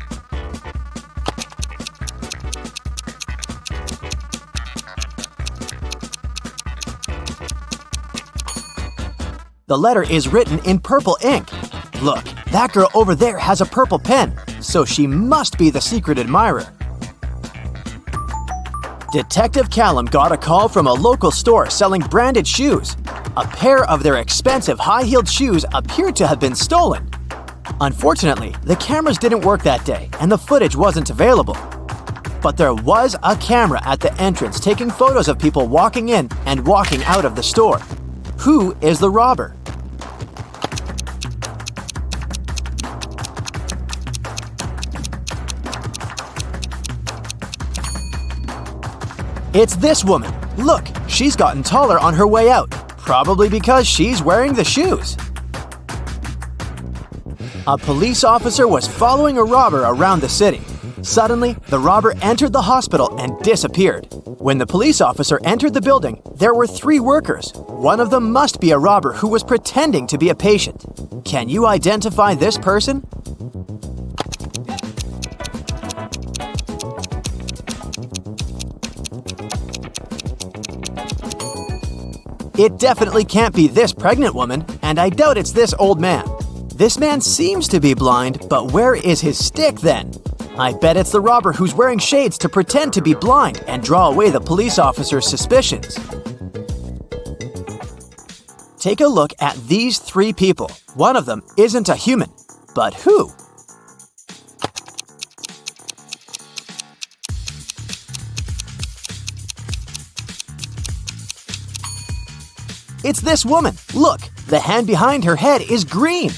The letter is written in purple ink. Look, that girl over there has a purple pen, so she must be the secret admirer. Detective Callum got a call from a local store selling branded shoes. A pair of their expensive high-heeled shoes appeared to have been stolen. Unfortunately, the cameras didn't work that day and the footage wasn't available. But there was a camera at the entrance taking photos of people walking in and walking out of the store. Who is the robber? It's this woman. Look, she's gotten taller on her way out, probably because she's wearing the shoes. A police officer was following a robber around the city. Suddenly, the robber entered the hospital and disappeared. When the police officer entered the building, there were 3 workers. One of them must be a robber who was pretending to be a patient. Can you identify this person? It definitely can't be this pregnant woman, and I doubt it's this old man. This man seems to be blind, but where is his stick then? I bet it's the robber who's wearing shades to pretend to be blind and draw away the police officer's suspicions. Take a look at these 3 people. One of them isn't a human, but who? It's this woman. Look, the hand behind her head is green.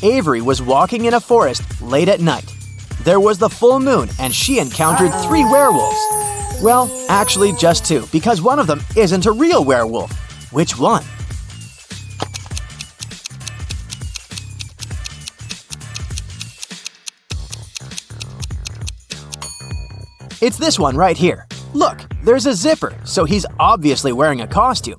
Avery was walking in a forest late at night. There was the full moon and she encountered 3 werewolves. Well, actually just 2, because one of them isn't a real werewolf. Which one? It's this one right here. Look, there's a zipper, so he's obviously wearing a costume.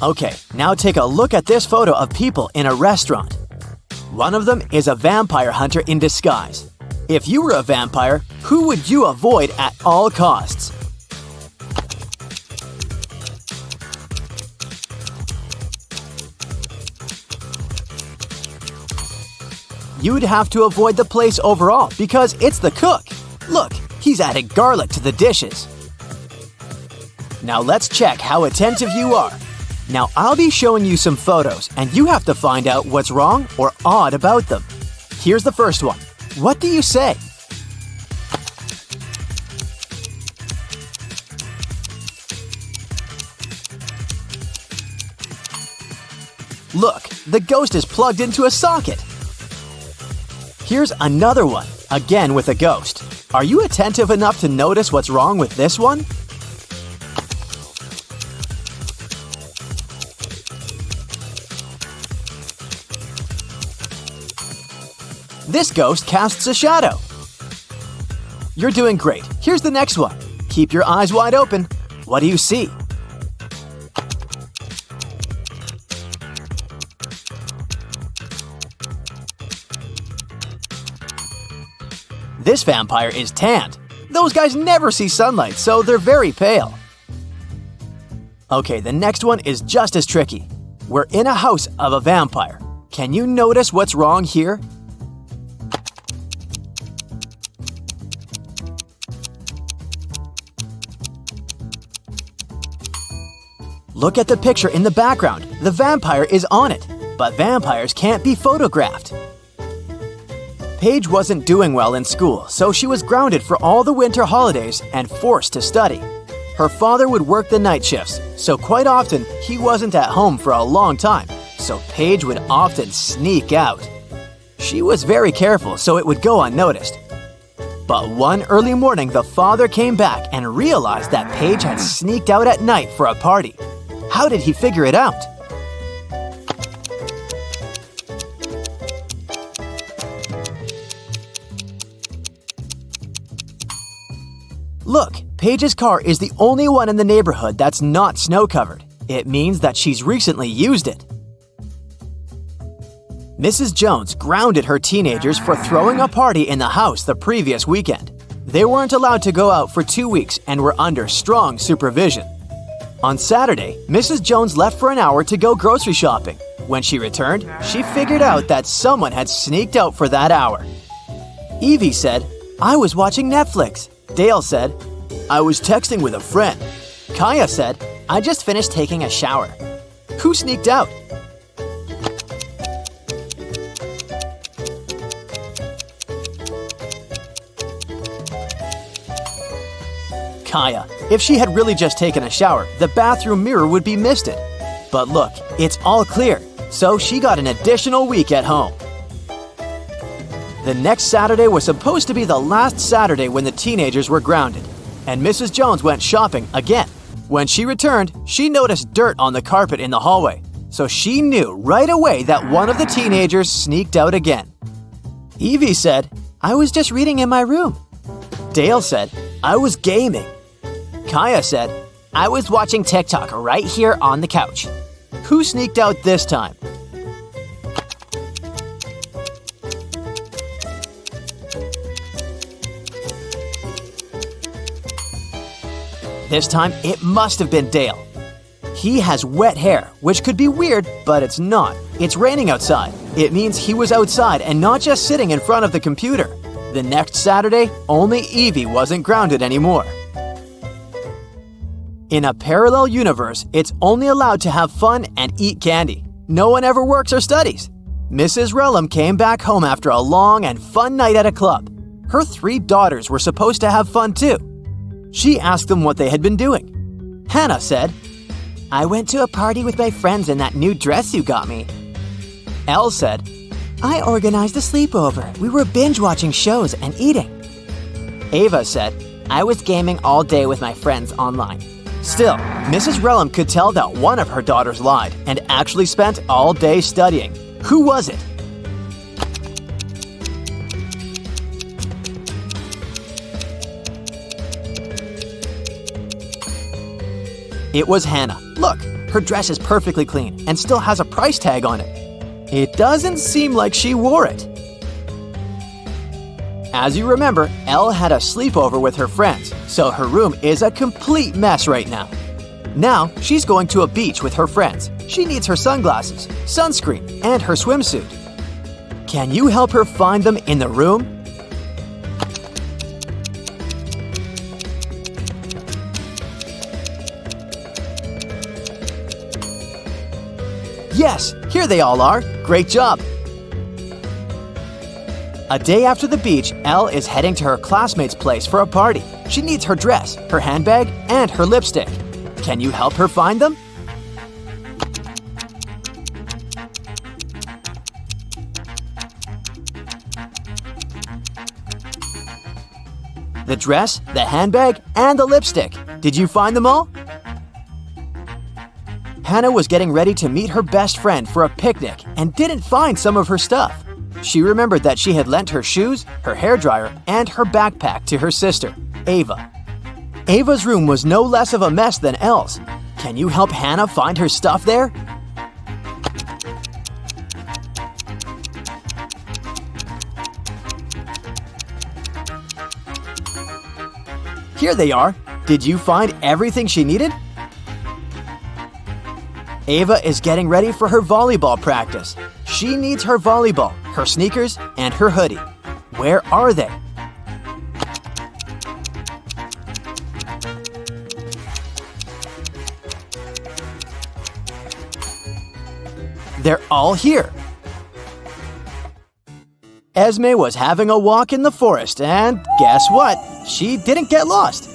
Okay, now take a look at this photo of people in a restaurant. One of them is a vampire hunter in disguise. If you were a vampire, who would you avoid at all costs? You'd have to avoid the place overall because it's the cook. Look, he's added garlic to the dishes. Now let's check how attentive you are. Now I'll be showing you some photos and you have to find out what's wrong or odd about them. Here's the first one. What do you say? Look, the ghost is plugged into a socket. Here's another one, again with a ghost. Are you attentive enough to notice what's wrong with this one? This ghost casts a shadow. You're doing great. Here's the next one. Keep your eyes wide open. What do you see? This vampire is tanned. Those guys never see sunlight, so they're very pale. Okay, the next one is just as tricky. We're in a house of a vampire. Can you notice what's wrong here? Look at the picture in the background. The vampire is on it, but vampires can't be photographed. Paige wasn't doing well in school, so she was grounded for all the winter holidays and forced to study. Her father would work the night shifts, so quite often he wasn't at home for a long time, so Paige would often sneak out. She was very careful so it would go unnoticed. But one early morning, the father came back and realized that Paige had sneaked out at night for a party. How did he figure it out? Look, Paige's car is the only one in the neighborhood that's not snow-covered. It means that she's recently used it. Mrs. Jones grounded her teenagers for throwing a party in the house the previous weekend. They weren't allowed to go out for 2 weeks and were under strong supervision. On Saturday, Mrs. Jones left for an hour to go grocery shopping. When she returned, she figured out that someone had sneaked out for that hour. Evie said, "I was watching Netflix." Dale said, "I was texting with a friend." Kaya said, "I just finished taking a shower." Who sneaked out? Kaya. If she had really just taken a shower, the bathroom mirror would be misted. But look, it's all clear, so she got an additional week at home. The next Saturday was supposed to be the last Saturday when the teenagers were grounded, and Mrs. Jones went shopping again. When she returned, she noticed dirt on the carpet in the hallway, so she knew right away that one of the teenagers sneaked out again. Evie said, "I was just reading in my room." Dale said, "I was gaming." Kaya said, "I was watching TikTok right here on the couch." Who sneaked out this time? This time, it must have been Dale. He has wet hair, which could be weird, but it's not. It's raining outside. It means he was outside and not just sitting in front of the computer. The next Saturday, only Evie wasn't grounded anymore. In a parallel universe, it's only allowed to have fun and eat candy. No one ever works or studies. Mrs. Relham came back home after a long and fun night at a club. Her 3 daughters were supposed to have fun too. She asked them what they had been doing. Hannah said, "I went to a party with my friends in that new dress you got me." Elle said, "I organized a sleepover. We were binge-watching shows and eating." Ava said, "I was gaming all day with my friends online." Still, Mrs. Relham could tell that one of her daughters lied and actually spent all day studying. Who was it? It was Hannah. Look, her dress is perfectly clean and still has a price tag on it. It doesn't seem like she wore it. As you remember, Elle had a sleepover with her friends, so her room is a complete mess right now. Now, she's going to a beach with her friends. She needs her sunglasses, sunscreen, and her swimsuit. Can you help her find them in the room? Yes, here they all are. Great job. A day after the beach, Elle is heading to her classmate's place for a party. She needs her dress, her handbag, and her lipstick. Can you help her find them? The dress, the handbag, and the lipstick. Did you find them all? Hannah was getting ready to meet her best friend for a picnic and didn't find some of her stuff. She remembered that she had lent her shoes, her hairdryer, and her backpack to her sister, Ava. Ava's room was no less of a mess than Elle's. Can you help Hannah find her stuff there? Here they are. Did you find everything she needed? Ava is getting ready for her volleyball practice. She needs her volleyball, her sneakers, and her hoodie. Where are they? They're all here. Esme was having a walk in the forest, and guess what? She didn't get lost.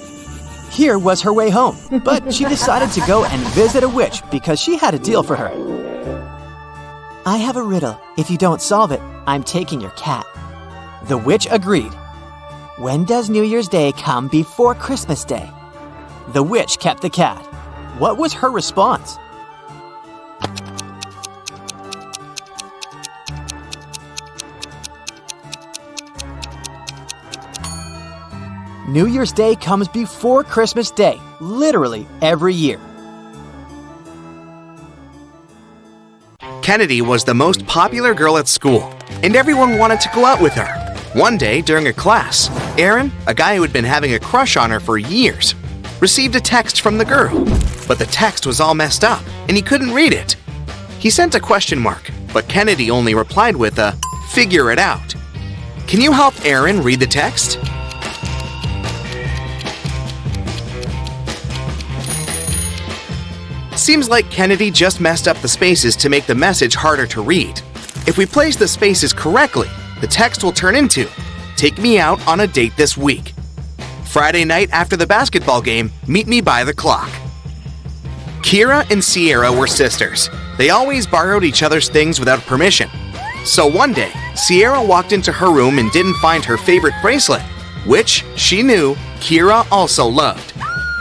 Here was her way home, but she decided to go and visit a witch because she had a deal for her. I have a riddle. If you don't solve it, I'm taking your cat. The witch agreed. When does New Year's Day come before Christmas Day? The witch kept the cat. What was her response? New Year's Day comes before Christmas Day, literally every year. Kennedy was the most popular girl at school, and everyone wanted to go out with her. One day, during a class, Aaron, a guy who had been having a crush on her for years, received a text from the girl. But the text was all messed up, and he couldn't read it. He sent a question mark, but Kennedy only replied with a "figure it out." Can you help Aaron read the text? Seems like Kennedy just messed up the spaces to make the message harder to read. If we place the spaces correctly, the text will turn into, "Take me out on a date this week. Friday night after the basketball game, meet me by the clock." Kira and Sierra were sisters. They always borrowed each other's things without permission. So one day, Sierra walked into her room and didn't find her favorite bracelet, which she knew Kira also loved.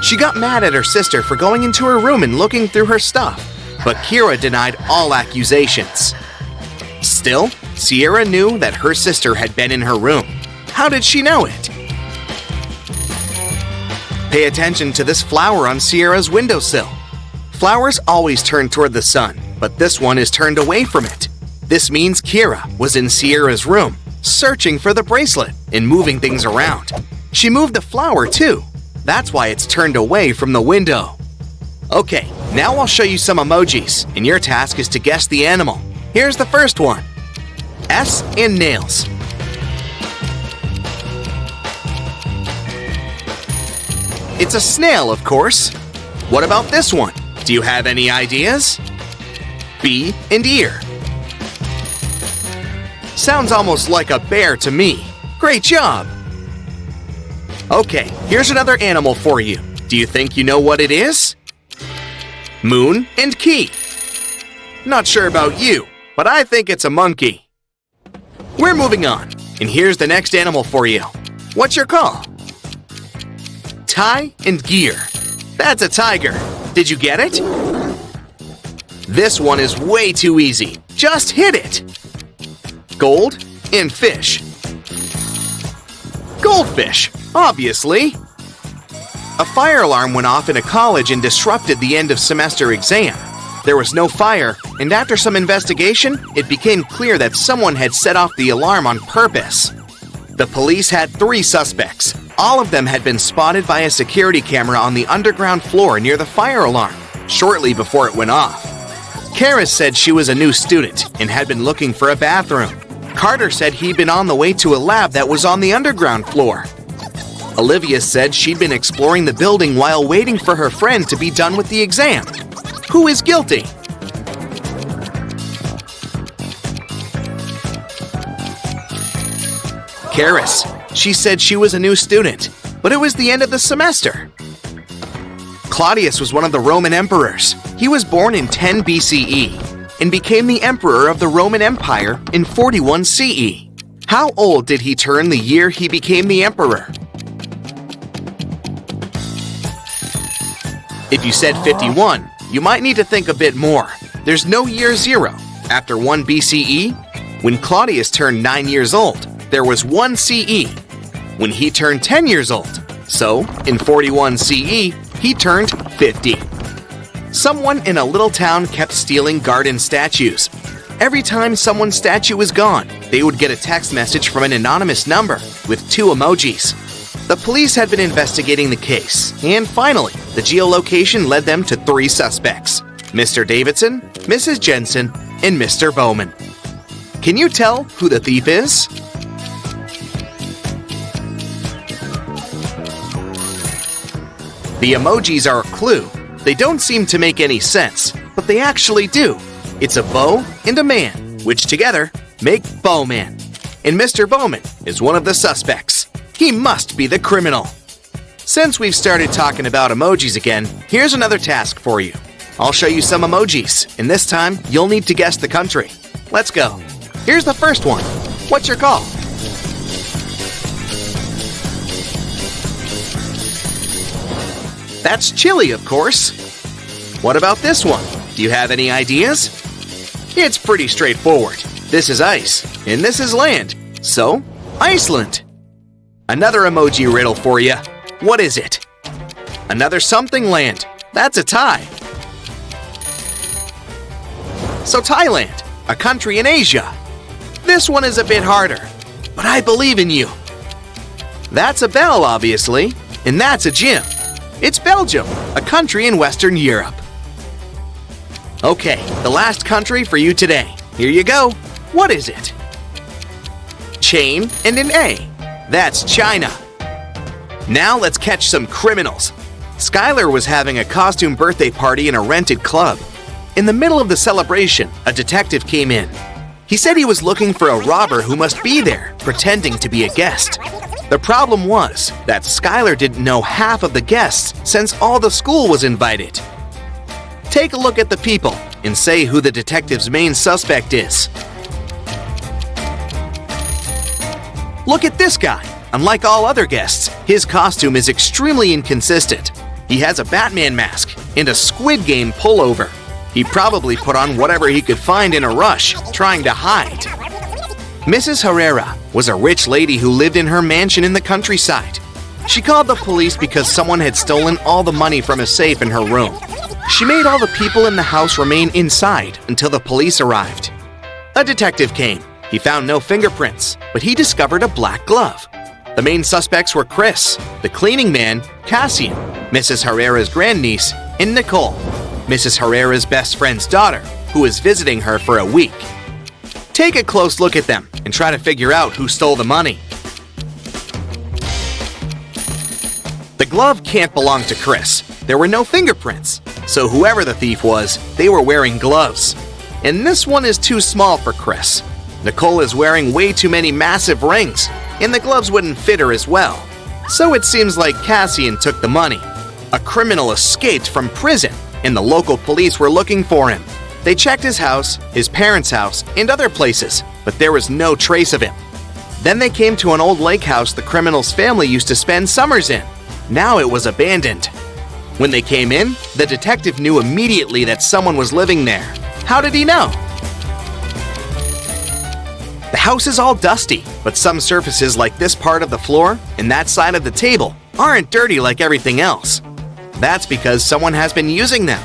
She got mad at her sister for going into her room and looking through her stuff, but Kira denied all accusations. Still, Sierra knew that her sister had been in her room. How did she know it? Pay attention to this flower on Sierra's windowsill. Flowers always turn toward the sun, but this one is turned away from it. This means Kira was in Sierra's room, searching for the bracelet and moving things around. She moved the flower too. That's why it's turned away from the window. Okay, now I'll show you some emojis, and your task is to guess the animal. Here's the first one. S in nails. It's a snail, of course. What about this one? Do you have any ideas? B and ear. Sounds almost like a bear to me. Great job! Okay, here's another animal for you. Do you think you know what it is? Moon and key. Not sure about you, but I think it's a monkey. We're moving on, and here's the next animal for you. What's your call? Tie and gear. That's a tiger. Did you get it? This one is way too easy. Just hit it. Gold and fish. Goldfish, obviously. A fire alarm went off in a college and disrupted the end of semester exam. There was no fire, and after some investigation, it became clear that someone had set off the alarm on purpose. The police had 3 suspects. All of them had been spotted by a security camera on the underground floor near the fire alarm, shortly before it went off. Karis said she was a new student and had been looking for a bathroom. Carter said he'd been on the way to a lab that was on the underground floor. Olivia said she'd been exploring the building while waiting for her friend to be done with the exam. Who is guilty? Karis. She said she was a new student, but it was the end of the semester. Claudius was one of the Roman emperors. He was born in 10 BCE and became the emperor of the Roman Empire in 41 CE. How old did he turn the year he became the emperor? If you said 51, you might need to think a bit more. There's no year 0. After 1 BCE, when Claudius turned 9 years old, there was 1 CE. When he turned 10 years old, so in 41 CE, he turned 50. Someone in a little town kept stealing garden statues. Every time someone's statue was gone, they would get a text message from an anonymous number with 2 emojis. The police had been investigating the case, and finally, the geolocation led them to 3 suspects: Mr. Davidson, Mrs. Jensen, and Mr. Bowman. Can you tell who the thief is? The emojis are a clue. They don't seem to make any sense, but they actually do. It's a bow and a man, which together make Bowman. And Mr. Bowman is one of the suspects. He must be the criminal. Since we've started talking about emojis again, here's another task for you. I'll show you some emojis, and this time you'll need to guess the country. Let's go. Here's the first one. What's your call? That's chili, of course. What about this one? Do you have any ideas? It's pretty straightforward. This is ice, and this is land. So, Iceland. Another emoji riddle for you. What is it? Another something land. That's a tie. So Thailand, a country in Asia. This one is a bit harder, but I believe in you. That's a bell, obviously, and that's a gym. It's Belgium, a country in Western Europe. Okay, the last country for you today. Here you go. What is it? Chain and an A. That's China. Now let's catch some criminals. Skylar was having a costume birthday party in a rented club. In the middle of the celebration, a detective came in. He said he was looking for a robber who must be there, pretending to be a guest. The problem was that Skylar didn't know half of the guests since all the school was invited. Take a look at the people and say who the detective's main suspect is. Look at this guy. Unlike all other guests, his costume is extremely inconsistent. He has a Batman mask and a Squid Game pullover. He probably put on whatever he could find in a rush, trying to hide. Mrs. Herrera was a rich lady who lived in her mansion in the countryside. She called the police because someone had stolen all the money from a safe in her room. She made all the people in the house remain inside until the police arrived. A detective came. He found no fingerprints, but he discovered a black glove. The main suspects were Chris, the cleaning man, Cassian, Mrs. Herrera's grandniece, and Nicole, Mrs. Herrera's best friend's daughter, who was visiting her for a week. Take a close look at them and try to figure out who stole the money. The glove can't belong to Chris. There were no fingerprints, so whoever the thief was, they were wearing gloves. And this one is too small for Chris. Nicole is wearing way too many massive rings, and the gloves wouldn't fit her as well. So it seems like Cassian took the money. A criminal escaped from prison, and the local police were looking for him. They checked his house, his parents' house, and other places, but there was no trace of him. Then they came to an old lake house the criminal's family used to spend summers in. Now it was abandoned. When they came in, the detective knew immediately that someone was living there. How did he know? The house is all dusty, but some surfaces like this part of the floor and that side of the table aren't dirty like everything else. That's because someone has been using them.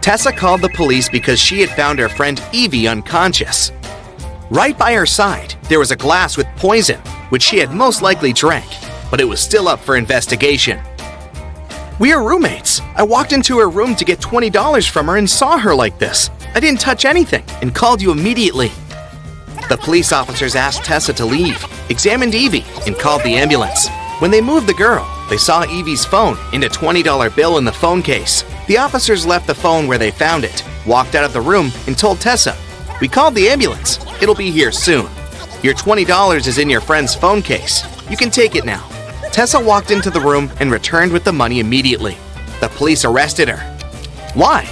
Tessa called the police because she had found her friend Evie unconscious. Right by her side, there was a glass with poison, which she had most likely drank, but it was still up for investigation. We are roommates. I walked into her room to get $20 from her and saw her like this. I didn't touch anything and called you immediately. The police officers asked Tessa to leave, examined Evie, and called the ambulance. When they moved the girl, they saw Evie's phone and a $20 bill in the phone case. The officers left the phone where they found it, walked out of the room, and told Tessa, "We called the ambulance. It'll be here soon. Your $20 is in your friend's phone case. You can take it now." Tessa walked into the room and returned with the money immediately. The police arrested her. Why?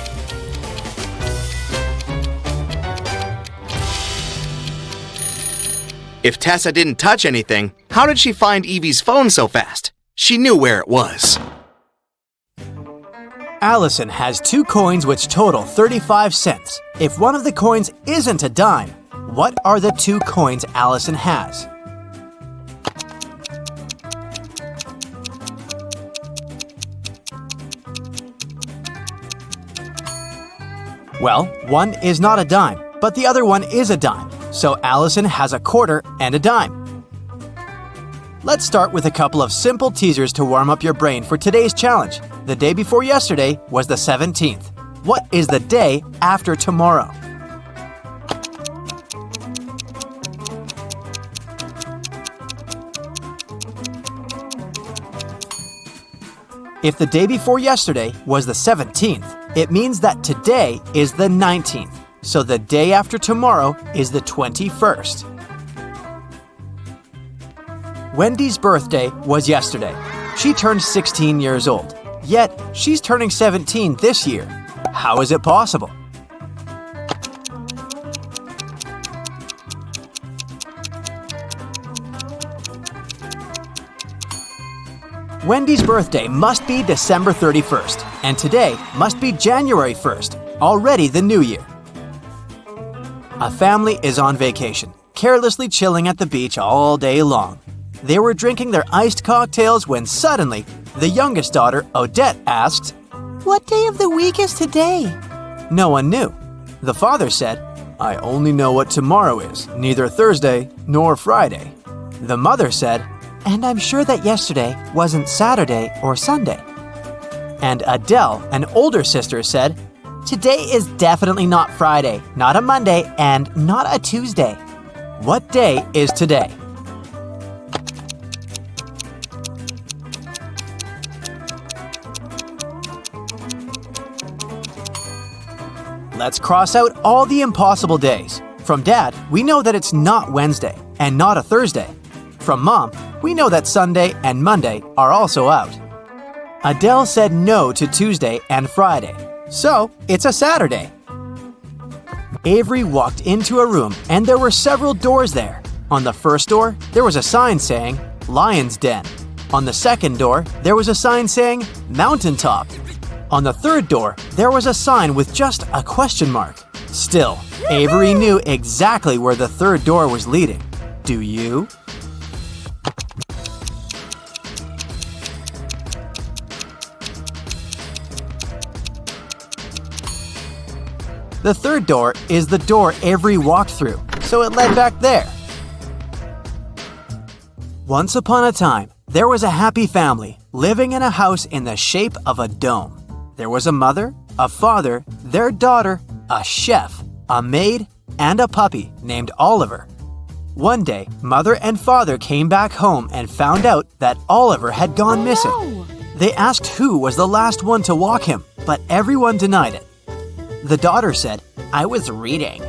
If Tessa didn't touch anything, how did she find Evie's phone so fast? She knew where it was. Allison has 2 coins which total 35 cents. If one of the coins isn't a dime, what are the 2 coins Allison has? Well, one is not a dime, but the other one is a dime. So Allison has a quarter and a dime. Let's start with a couple of simple teasers to warm up your brain for today's challenge. The day before yesterday was the 17th. What is the day after tomorrow? If the day before yesterday was the 17th, it means that today is the 19th. So the day after tomorrow is the 21st. Wendy's birthday was yesterday. She turned 16 years old. Yet, she's turning 17 this year. How is it possible? Wendy's birthday must be December 31st, and today must be January 1st, already the new year. A family is on vacation, carelessly chilling at the beach all day long. They were drinking their iced cocktails when suddenly, the youngest daughter, Odette, asked, "What day of the week is today?" No one knew. The father said, "I only know what tomorrow is, neither Thursday nor Friday." The mother said, "And I'm sure that yesterday wasn't Saturday or Sunday." And Adele, an older sister, said, "Today is definitely not Friday, not a Monday, and not a Tuesday." What day is today? Let's cross out all the impossible days. From Dad, we know that it's not Wednesday and not a Thursday. From Mom, we know that Sunday and Monday are also out. Adele said no to Tuesday and Friday, so it's a Saturday. Avery walked into a room and there were several doors there. On the first door, there was a sign saying, Lion's Den. On the second door, there was a sign saying, Mountaintop. On the third door, there was a sign with just a question mark. Still, Avery knew exactly where the third door was leading. Do you? The third door is the door Avery walked through, so it led back there. Once upon a time, there was a happy family living in a house in the shape of a dome. There was a mother, a father, their daughter, a chef, a maid, and a puppy named Oliver. One day, mother and father came back home and found out that Oliver had gone missing. No! They asked who was the last one to walk him, but everyone denied it. The daughter said, "I was reading."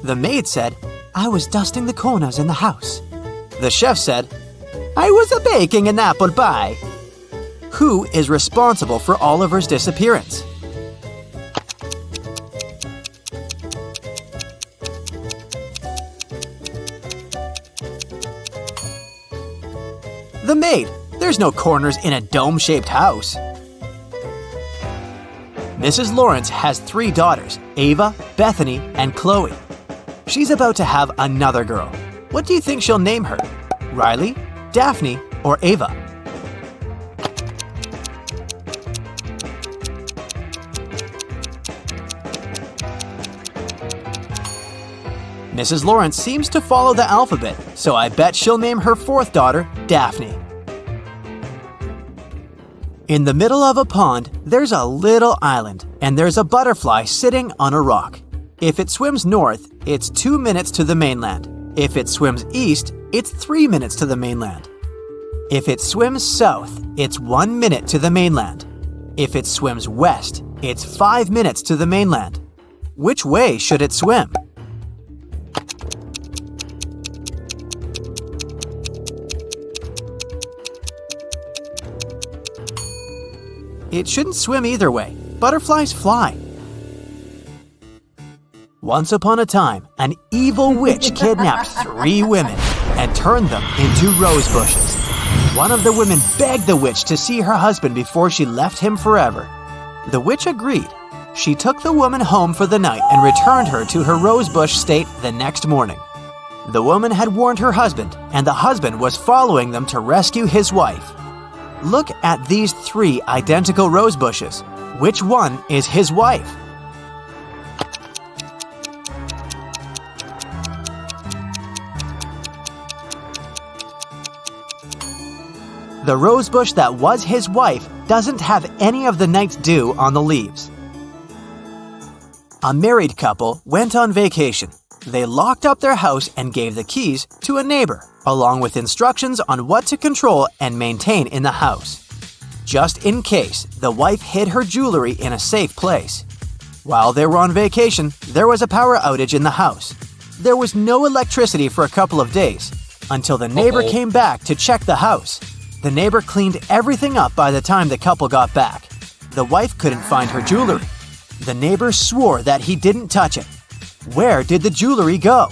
The maid said, "I was dusting the corners in the house." The chef said, "I was baking an apple pie." Who is responsible for Oliver's disappearance? The maid. There's no corners in a dome-shaped house. Mrs. Lawrence has 3 daughters, Ava, Bethany, and Chloe. She's about to have another girl. What do you think she'll name her? Riley, Daphne, or Ava? Mrs. Lawrence seems to follow the alphabet, so I bet she'll name her 4th daughter Daphne. In the middle of a pond, there's a little island, and there's a butterfly sitting on a rock. If it swims north, it's 2 minutes to the mainland. If it swims east, it's 3 minutes to the mainland. If it swims south, it's 1 minute to the mainland. If it swims west, it's 5 minutes to the mainland. Which way should it swim? It shouldn't swim either way. Butterflies fly. Once upon a time, an evil witch kidnapped 3 women and turned them into rose bushes. One of the women begged the witch to see her husband before she left him forever. The witch agreed. She took the woman home for the night and returned her to her rosebush state the next morning. The woman had warned her husband, and the husband was following them to rescue his wife. Look at these 3 identical rose bushes. Which one is his wife? The rose bush that was his wife doesn't have any of the night's dew on the leaves. A married couple went on vacation. They locked up their house and gave the keys to a neighbor, along with instructions on what to control and maintain in the house. Just in case, the wife hid her jewelry in a safe place. While they were on vacation, there was a power outage in the house. There was no electricity for a couple of days, until the neighbor came back to check the house. The neighbor cleaned everything up by the time the couple got back. The wife couldn't find her jewelry. The neighbor swore that he didn't touch it. Where did the jewelry go?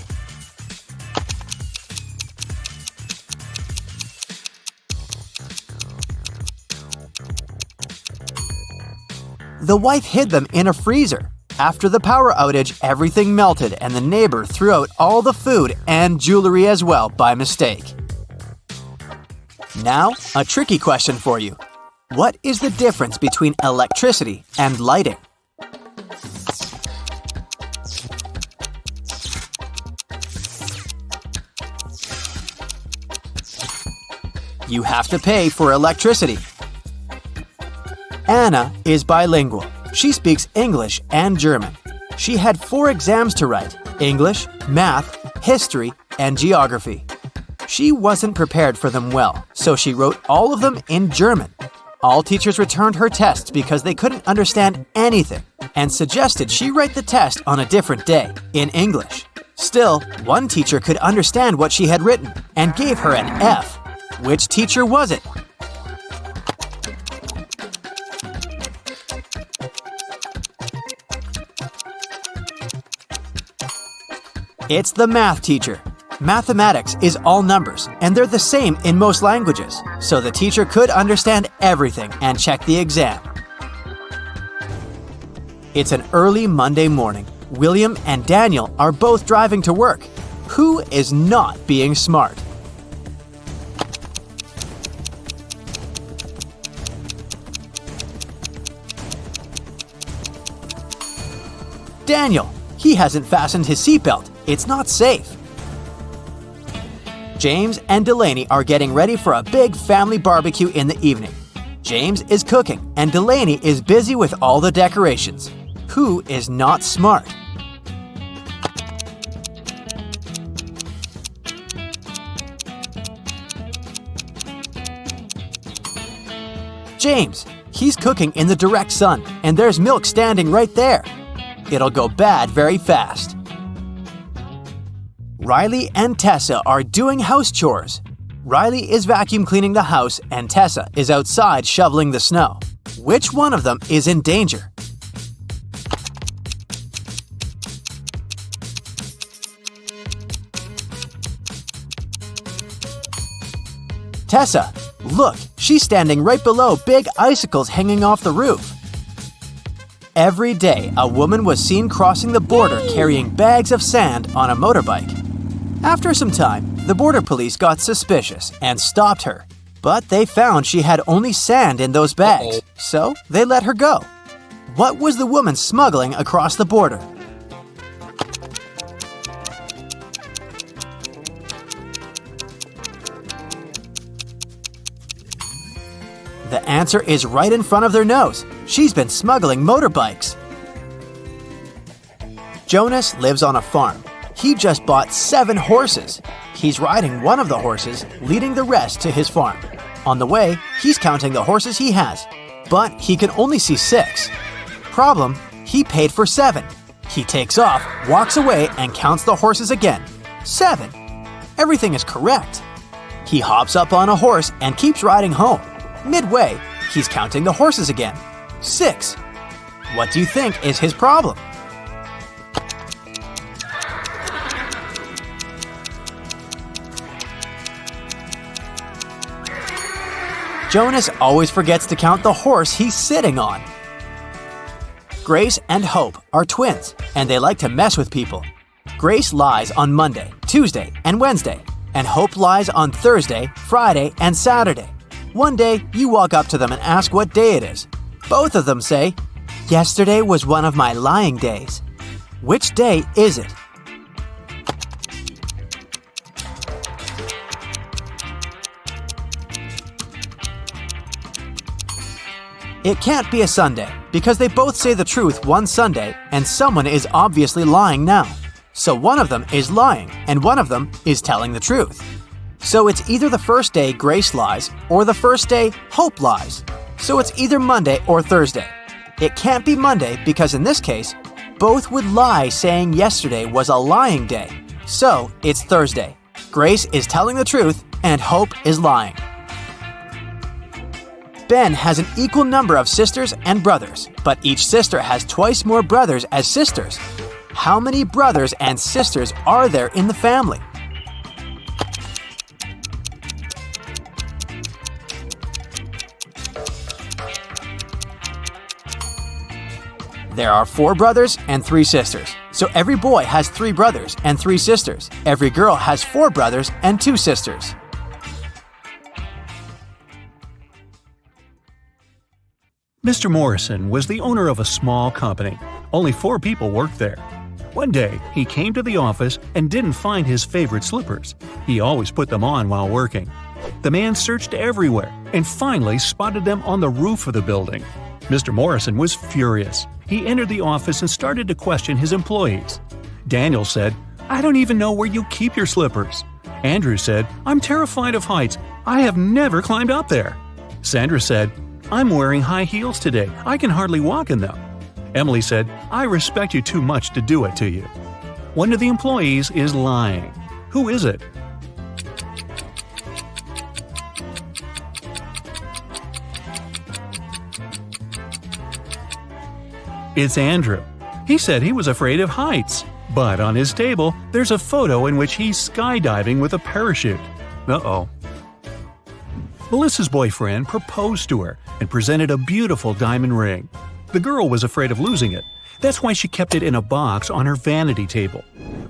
The wife hid them in a freezer. After the power outage, everything melted and the neighbor threw out all the food and jewelry as well by mistake. Now, a tricky question for you. What is the difference between electricity and lighting? You have to pay for electricity. Anna is bilingual. She speaks English and German. She had 4 exams to write: English, math, history, and geography. She wasn't prepared for them well, so she wrote all of them in German. All teachers returned her tests because they couldn't understand anything and suggested she write the test on a different day, in English. Still, one teacher could understand what she had written and gave her an F. Which teacher was it? It's the math teacher. Mathematics is all numbers, and they're the same in most languages, so the teacher could understand everything and check the exam. It's an early Monday morning. William and Daniel are both driving to work. Who is not being smart? Daniel. He hasn't fastened his seatbelt. It's not safe. James and Delaney are getting ready for a big family barbecue in the evening. James is cooking and Delaney is busy with all the decorations. Who is not smart? James. He's cooking in the direct sun and there's milk standing right there. It'll go bad very fast. Riley and Tessa are doing house chores. Riley is vacuum cleaning the house and Tessa is outside shoveling the snow. Which one of them is in danger? Tessa, look, she's standing right below big icicles hanging off the roof. Every day, a woman was seen crossing the border carrying bags of sand on a motorbike. After some time, the border police got suspicious and stopped her. But they found she had only sand in those bags, so they let her go. What was the woman smuggling across the border? The answer is right in front of their nose. She's been smuggling motorbikes. Jonas lives on a farm. He just bought 7 horses. He's riding one of the horses, leading the rest to his farm. On the way, he's counting the horses he has, but he can only see 6. Problem, he paid for 7. He takes off, walks away, and counts the horses again. 7. Everything is correct. He hops up on a horse and keeps riding home. Midway, he's counting the horses again. 6. What do you think is his problem? Jonas always forgets to count the horse he's sitting on. Grace and Hope are twins, and they like to mess with people. Grace lies on Monday, Tuesday, and Wednesday, and Hope lies on Thursday, Friday, and Saturday. One day, you walk up to them and ask what day it is. Both of them say, "Yesterday was one of my lying days." Which day is it? It can't be a Sunday, because they both say the truth one Sunday, and someone is obviously lying now. So one of them is lying, and one of them is telling the truth. So it's either the first day Grace lies, or the first day Hope lies. So it's either Monday or Thursday. It can't be Monday because in this case, both would lie saying yesterday was a lying day. So it's Thursday. Grace is telling the truth and Hope is lying. Ben has an equal number of sisters and brothers, but each sister has twice more brothers as sisters. How many brothers and sisters are there in the family? There are 4 brothers and 3 sisters. So every boy has 3 brothers and 3 sisters. Every girl has 4 brothers and 2 sisters. Mr. Morrison was the owner of a small company. Only 4 people worked there. One day, he came to the office and didn't find his favorite slippers. He always put them on while working. The man searched everywhere and finally spotted them on the roof of the building. Mr. Morrison was furious. He entered the office and started to question his employees. Daniel said, "I don't even know where you keep your slippers." Andrew said, "I'm terrified of heights. I have never climbed up there." Sandra said, "I'm wearing high heels today. I can hardly walk in them." Emily said, "I respect you too much to do it to you." One of the employees is lying. Who is it? It's Andrew. He said he was afraid of heights. But on his table, there's a photo in which he's skydiving with a parachute. Uh-oh. Melissa's boyfriend proposed to her and presented a beautiful diamond ring. The girl was afraid of losing it. That's why she kept it in a box on her vanity table.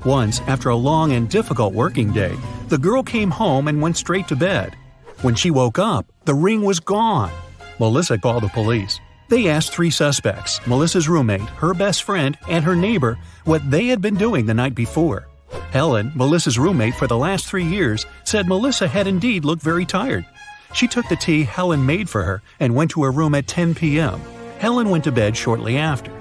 Once, after a long and difficult working day, the girl came home and went straight to bed. When she woke up, the ring was gone. Melissa called the police. They asked 3 suspects, Melissa's roommate, her best friend, and her neighbor, what they had been doing the night before. Helen, Melissa's roommate for the last 3 years, said Melissa had indeed looked very tired. She took the tea Helen made for her and went to her room at 10 p.m. Helen went to bed shortly after.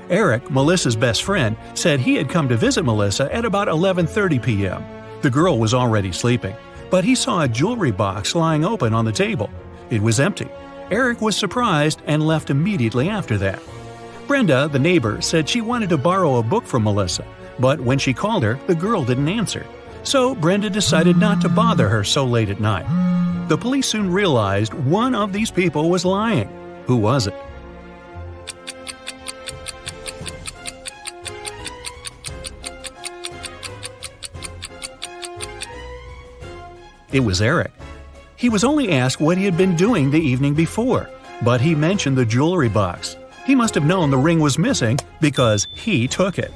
Eric, Melissa's best friend, said he had come to visit Melissa at about 11:30 p.m. The girl was already sleeping, but he saw a jewelry box lying open on the table. It was empty. Eric was surprised and left immediately after that. Brenda, the neighbor, said she wanted to borrow a book from Melissa, but when she called her, the girl didn't answer. So Brenda decided not to bother her so late at night. The police soon realized one of these people was lying. Who was it? It was Eric. He was only asked what he had been doing the evening before, but he mentioned the jewelry box. He must have known the ring was missing because he took it.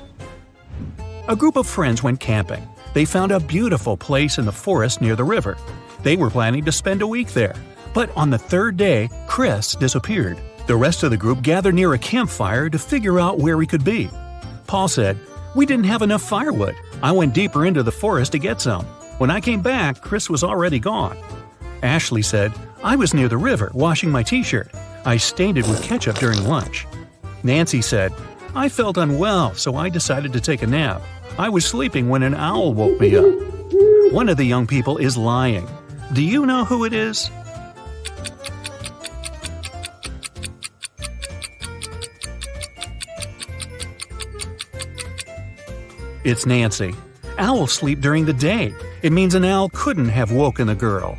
A group of friends went camping. They found a beautiful place in the forest near the river. They were planning to spend a week there, but on the 3rd day, Chris disappeared. The rest of the group gathered near a campfire to figure out where he could be. Paul said, "We didn't have enough firewood. I went deeper into the forest to get some. When I came back, Chris was already gone." Ashley said, "I was near the river washing my t-shirt. I stained it with ketchup during lunch." Nancy said, "I felt unwell, so I decided to take a nap. I was sleeping when an owl woke me up." One of the young people is lying. Do you know who it is? It's Nancy. Owls sleep during the day. It means an owl couldn't have woken the girl.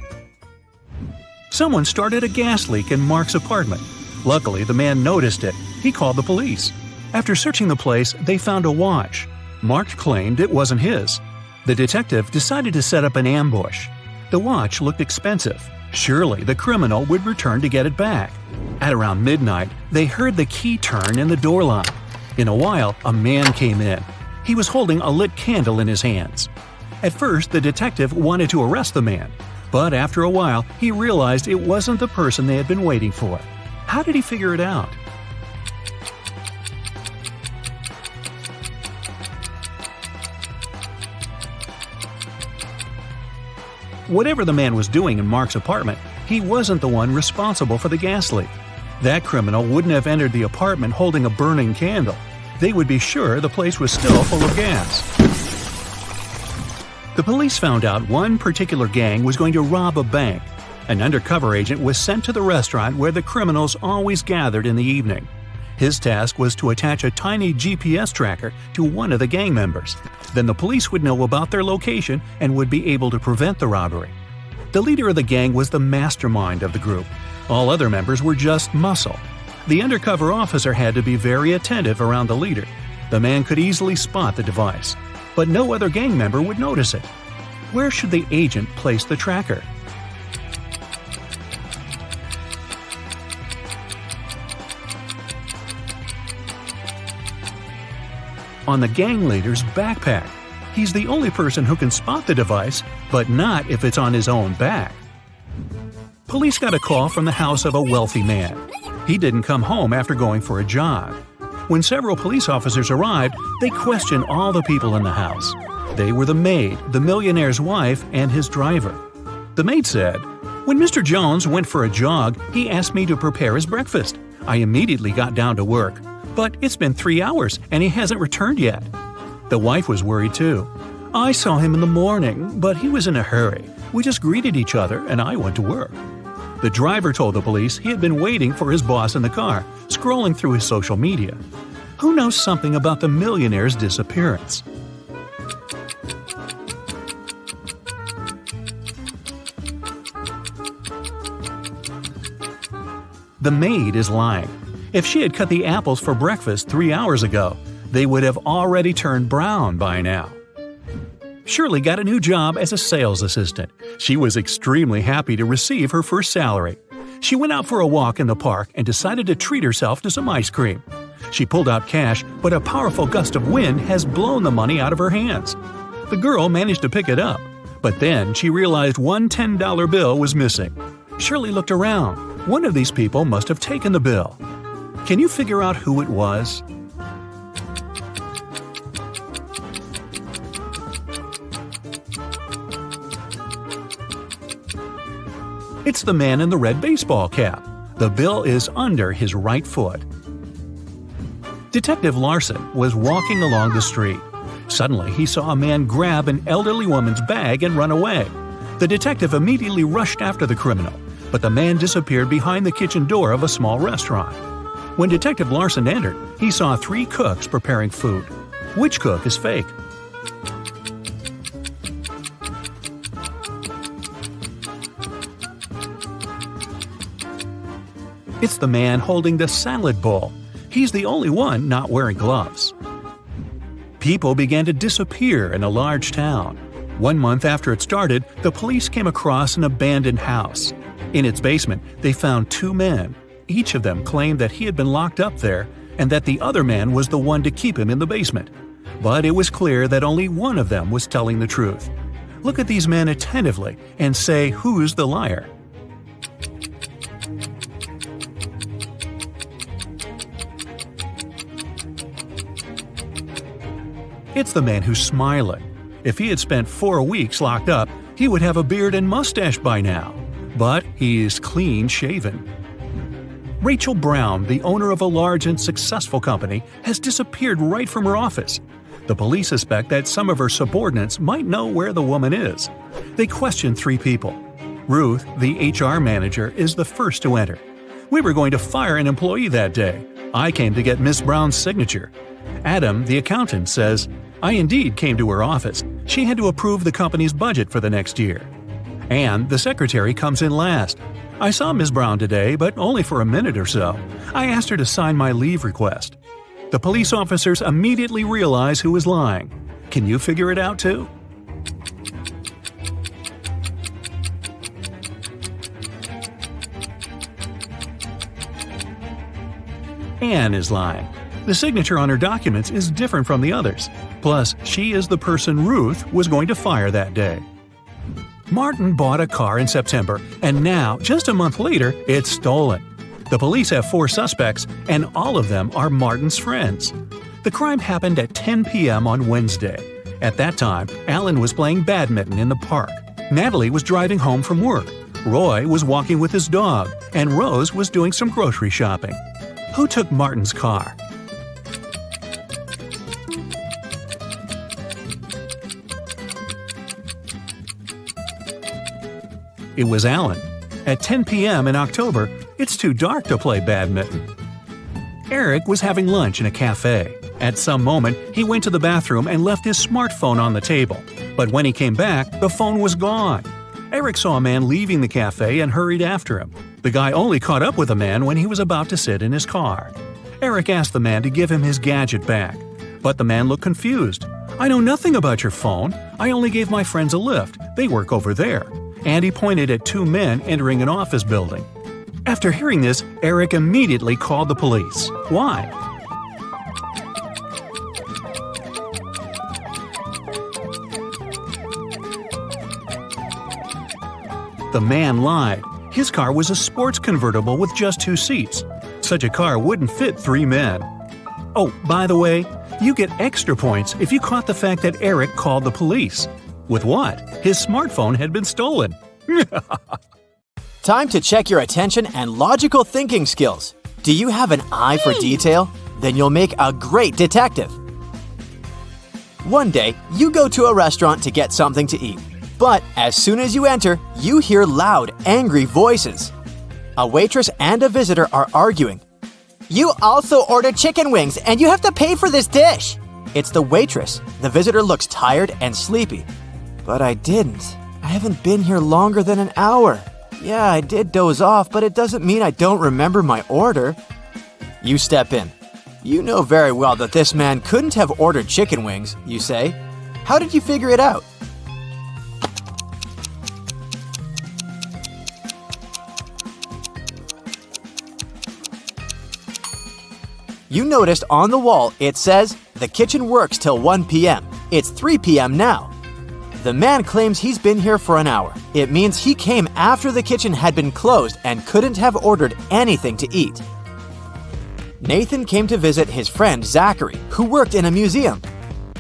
Someone started a gas leak in Mark's apartment. Luckily, the man noticed it. He called the police. After searching the place, they found a watch. Mark claimed it wasn't his. The detective decided to set up an ambush. The watch looked expensive. Surely the criminal would return to get it back. At around midnight, they heard the key turn in the door lock. In a while, a man came in. He was holding a lit candle in his hands. At first, the detective wanted to arrest the man, but after a while, he realized it wasn't the person they had been waiting for. How did he figure it out? Whatever the man was doing in Mark's apartment, he wasn't the one responsible for the gas leak. That criminal wouldn't have entered the apartment holding a burning candle. They would be sure the place was still full of gas. The police found out one particular gang was going to rob a bank. An undercover agent was sent to the restaurant where the criminals always gathered in the evening. His task was to attach a tiny GPS tracker to one of the gang members. Then the police would know about their location and would be able to prevent the robbery. The leader of the gang was the mastermind of the group. All other members were just muscle. The undercover officer had to be very attentive around the leader. The man could easily spot the device, but no other gang member would notice it. Where should the agent place the tracker? on the gang leader's backpack. He's the only person who can spot the device, but not if it's on his own back. Police got a call from the house of a wealthy man. He didn't come home after going for a jog. When several police officers arrived, they questioned all the people in the house. They were the maid, the millionaire's wife, and his driver. The maid said, "When Mr. Jones went for a jog, he asked me to prepare his breakfast. I immediately got down to work. But it's been 3 hours and he hasn't returned yet." The wife was worried too. "I saw him in the morning, but he was in a hurry. We just greeted each other and I went to work." The driver told the police he had been waiting for his boss in the car, scrolling through his social media. Who knows something about the millionaire's disappearance? The maid is lying. If she had cut the apples for breakfast 3 hours ago, they would have already turned brown by now. Shirley got a new job as a sales assistant. She was extremely happy to receive her first salary. She went out for a walk in the park and decided to treat herself to some ice cream. She pulled out cash, but a powerful gust of wind has blown the money out of her hands. The girl managed to pick it up, but then she realized one $10 bill was missing. Shirley looked around. One of these people must have taken the bill. Can you figure out who it was? It's the man in the red baseball cap. The bill is under his right foot. Detective Larson was walking along the street. Suddenly, he saw a man grab an elderly woman's bag and run away. The detective immediately rushed after the criminal, but the man disappeared behind the kitchen door of a small restaurant. When Detective Larson entered, he saw 3 cooks preparing food. Which cook is fake? It's the man holding the salad bowl. He's the only one not wearing gloves. People began to disappear in a large town. 1 month after it started, the police came across an abandoned house. In its basement, they found 2 men. Each of them claimed that he had been locked up there and that the other man was the one to keep him in the basement. But it was clear that only one of them was telling the truth. Look at these men attentively and say who's the liar. It's the man who's smiling. If he had spent 4 weeks locked up, he would have a beard and mustache by now. But he's clean-shaven. Rachel Brown, the owner of a large and successful company, has disappeared right from her office. The police suspect that some of her subordinates might know where the woman is. They question 3 people. Ruth, the HR manager, is the first to enter. "We were going to fire an employee that day. I came to get Miss Brown's signature." Adam, the accountant, says, "I indeed came to her office. She had to approve the company's budget for the next year." Anne, the secretary, comes in last. "I saw Ms. Brown today, but only for a minute or so. I asked her to sign my leave request." The police officers immediately realize who is lying. Can you figure it out too? Anne is lying. The signature on her documents is different from the others. Plus, she is the person Ruth was going to fire that day. Martin bought a car in September, and now, just a month later, it's stolen. The police have 4 suspects, and all of them are Martin's friends. The crime happened at 10 p.m. on Wednesday. At that time, Alan was playing badminton in the park. Natalie was driving home from work. Roy was walking with his dog, and Rose was doing some grocery shopping. Who took Martin's car? It was Alan. At 10 p.m. in October, it's too dark to play badminton. Eric was having lunch in a cafe. At some moment, he went to the bathroom and left his smartphone on the table. But when he came back, the phone was gone. Eric saw a man leaving the cafe and hurried after him. The guy only caught up with the man when he was about to sit in his car. Eric asked the man to give him his gadget back. But the man looked confused. "I know nothing about your phone. I only gave my friends a lift. They work over there." And he pointed at 2 men entering an office building. After hearing this, Eric immediately called the police. Why? the man lied. His car was a sports convertible with just 2 seats. Such a car wouldn't fit 3 men. Oh, by the way, you get extra points if you caught the fact that Eric called the police. With what? His smartphone had been stolen. Time to check your attention and logical thinking skills. Do you have an eye for detail? Then you'll make a great detective. One day, you go to a restaurant to get something to eat. But as soon as you enter, you hear loud, angry voices. A waitress and a visitor are arguing. "You also ordered chicken wings, and you have to pay for this dish." It's the waitress. The visitor looks tired and sleepy. "But I didn't. I haven't been here longer than an hour. Yeah, I did doze off, but it doesn't mean I don't remember my order." You step in. "You know very well that this man couldn't have ordered chicken wings," you say. "How did you figure it out?" You noticed on the wall it says, "The kitchen works till 1 p.m. It's 3 p.m. now. The man claims he's been here for an hour. It means he came after the kitchen had been closed and couldn't have ordered anything to eat. Nathan came to visit his friend Zachary, who worked in a museum.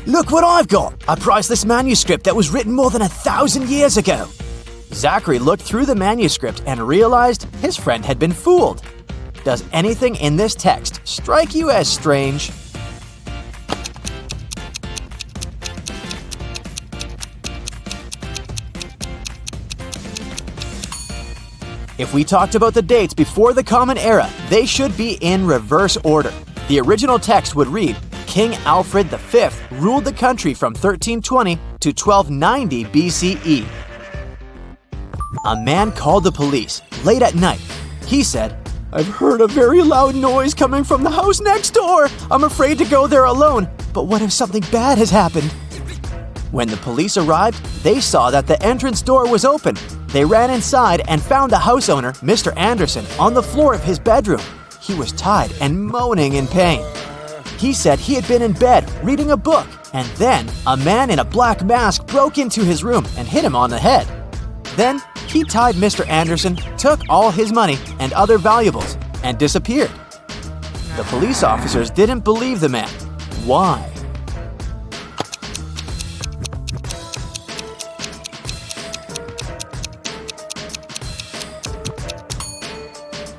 "Look what I've got! A priceless manuscript that was written more than 1,000 years ago." Zachary looked through the manuscript and realized his friend had been fooled. Does anything in this text strike you as strange? If we talked about the dates before the Common Era, they should be in reverse order. The original text would read, King Alfred V ruled the country from 1320 to 1290 BCE. A man called the police late at night. He said, "I've heard a very loud noise coming from the house next door. I'm afraid to go there alone, but what if something bad has happened?" When the police arrived, they saw that the entrance door was open. They ran inside and found the house owner, Mr. Anderson, on the floor of his bedroom. He was tied and moaning in pain. He said he had been in bed reading a book, and then a man in a black mask broke into his room and hit him on the head. Then he tied Mr. Anderson, took all his money and other valuables, and disappeared. The police officers didn't believe the man. Why?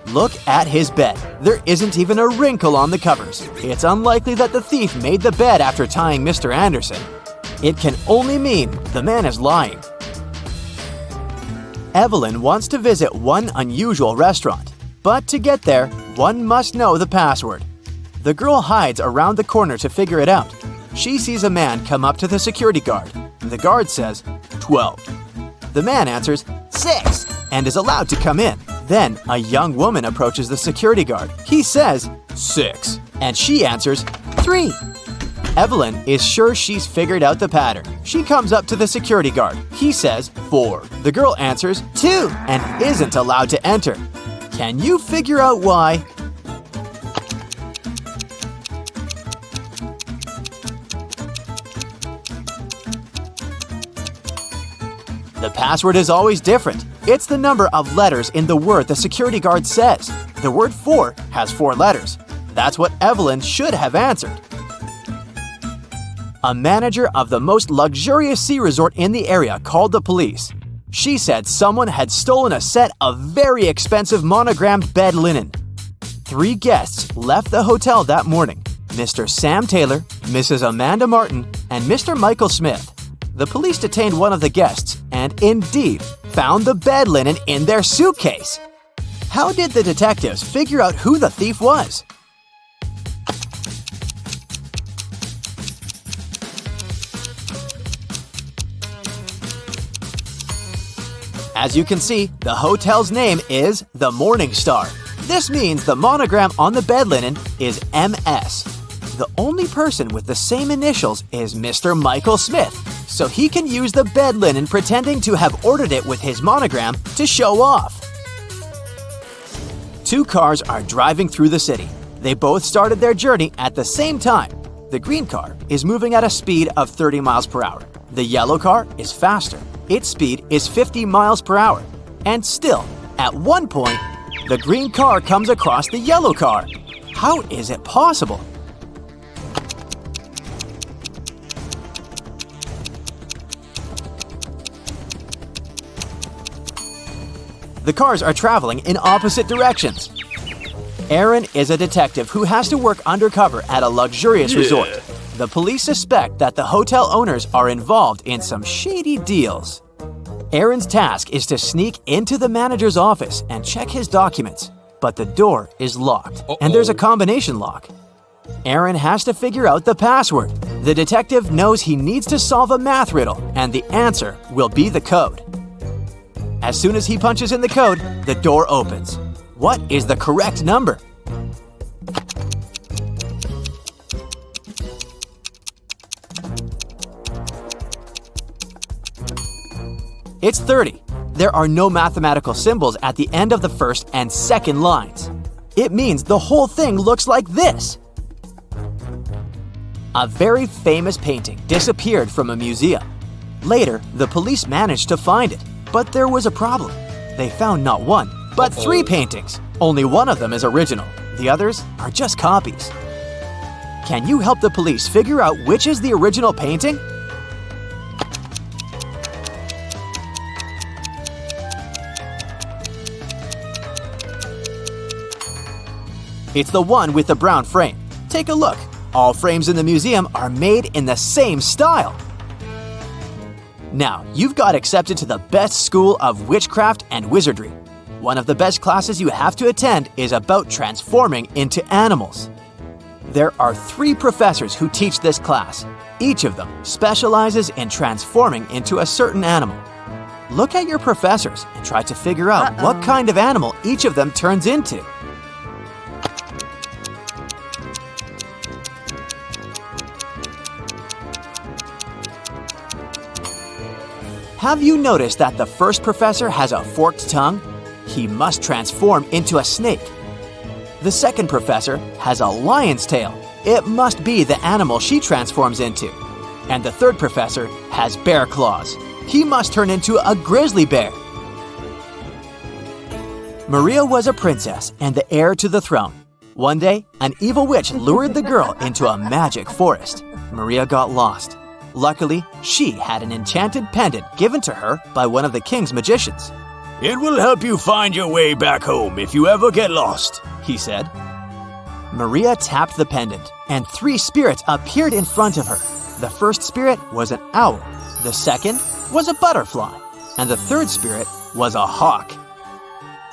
Look at his bed. There isn't even a wrinkle on the covers. It's unlikely that the thief made the bed after tying Mr. Anderson. It can only mean the man is lying. Evelyn wants to visit one unusual restaurant, but to get there, one must know the password. The girl hides around the corner to figure it out. She sees a man come up to the security guard. The guard says, 12. The man answers, 6, and is allowed to come in. Then a young woman approaches the security guard. He says, 6, and she answers, 3. Evelyn is sure she's figured out the pattern. She comes up to the security guard. He says, 4. The girl answers, 2, and isn't allowed to enter. Can you figure out why? The password is always different. It's the number of letters in the word the security guard says. The word 4 has 4 letters. That's what Evelyn should have answered. A manager of the most luxurious sea resort in the area called the police. She said someone had stolen a set of very expensive monogrammed bed linen. 3 guests left the hotel that morning: Mr. Sam Taylor, Mrs. Amanda Martin, and Mr. Michael Smith. The police detained one of the guests and indeed found the bed linen in their suitcase. How did the detectives figure out who the thief was? As you can see, the hotel's name is the Morning Star. This means the monogram on the bed linen is MS. The only person with the same initials is Mr. Michael Smith, so he can use the bed linen pretending to have ordered it with his monogram to show off. 2 cars are driving through the city. They both started their journey at the same time. The green car is moving at a speed of 30 miles per hour. The yellow car is faster. Its speed is 50 miles per hour. And still, at one point, the green car comes across the yellow car. How is it possible? The cars are traveling in opposite directions. Aaron is a detective who has to work undercover at a luxurious resort. The police suspect that the hotel owners are involved in some shady deals. Aaron's task is to sneak into the manager's office and check his documents, but the door is locked, and there's a combination lock. Aaron has to figure out the password. The detective knows he needs to solve a math riddle, and the answer will be the code. As soon as he punches in the code, the door opens. What is the correct number? It's 30. There are no mathematical symbols at the end of the first and second lines. It means the whole thing looks like this. A very famous painting disappeared from a museum. Later, the police managed to find it, but there was a problem. They found not one, but 3 paintings. Only one of them is original. The others are just copies. Can you help the police figure out which is the original painting? It's the one with the brown frame. Take a look. All frames in the museum are made in the same style. Now, you've got accepted to the best school of witchcraft and wizardry. One of the best classes you have to attend is about transforming into animals. There are 3 professors who teach this class. Each of them specializes in transforming into a certain animal. Look at your professors and try to figure out what kind of animal each of them turns into. Have you noticed that the first professor has a forked tongue? He must transform into a snake. The second professor has a lion's tail. It must be the animal she transforms into. And the third professor has bear claws. He must turn into a grizzly bear. Maria was a princess and the heir to the throne. One day, an evil witch lured the girl into a magic forest. Maria got lost. Luckily, she had an enchanted pendant given to her by one of the king's magicians. "It will help you find your way back home if you ever get lost," he said. Maria tapped the pendant, and 3 spirits appeared in front of her. The first spirit was an owl, the second was a butterfly, and the third spirit was a hawk.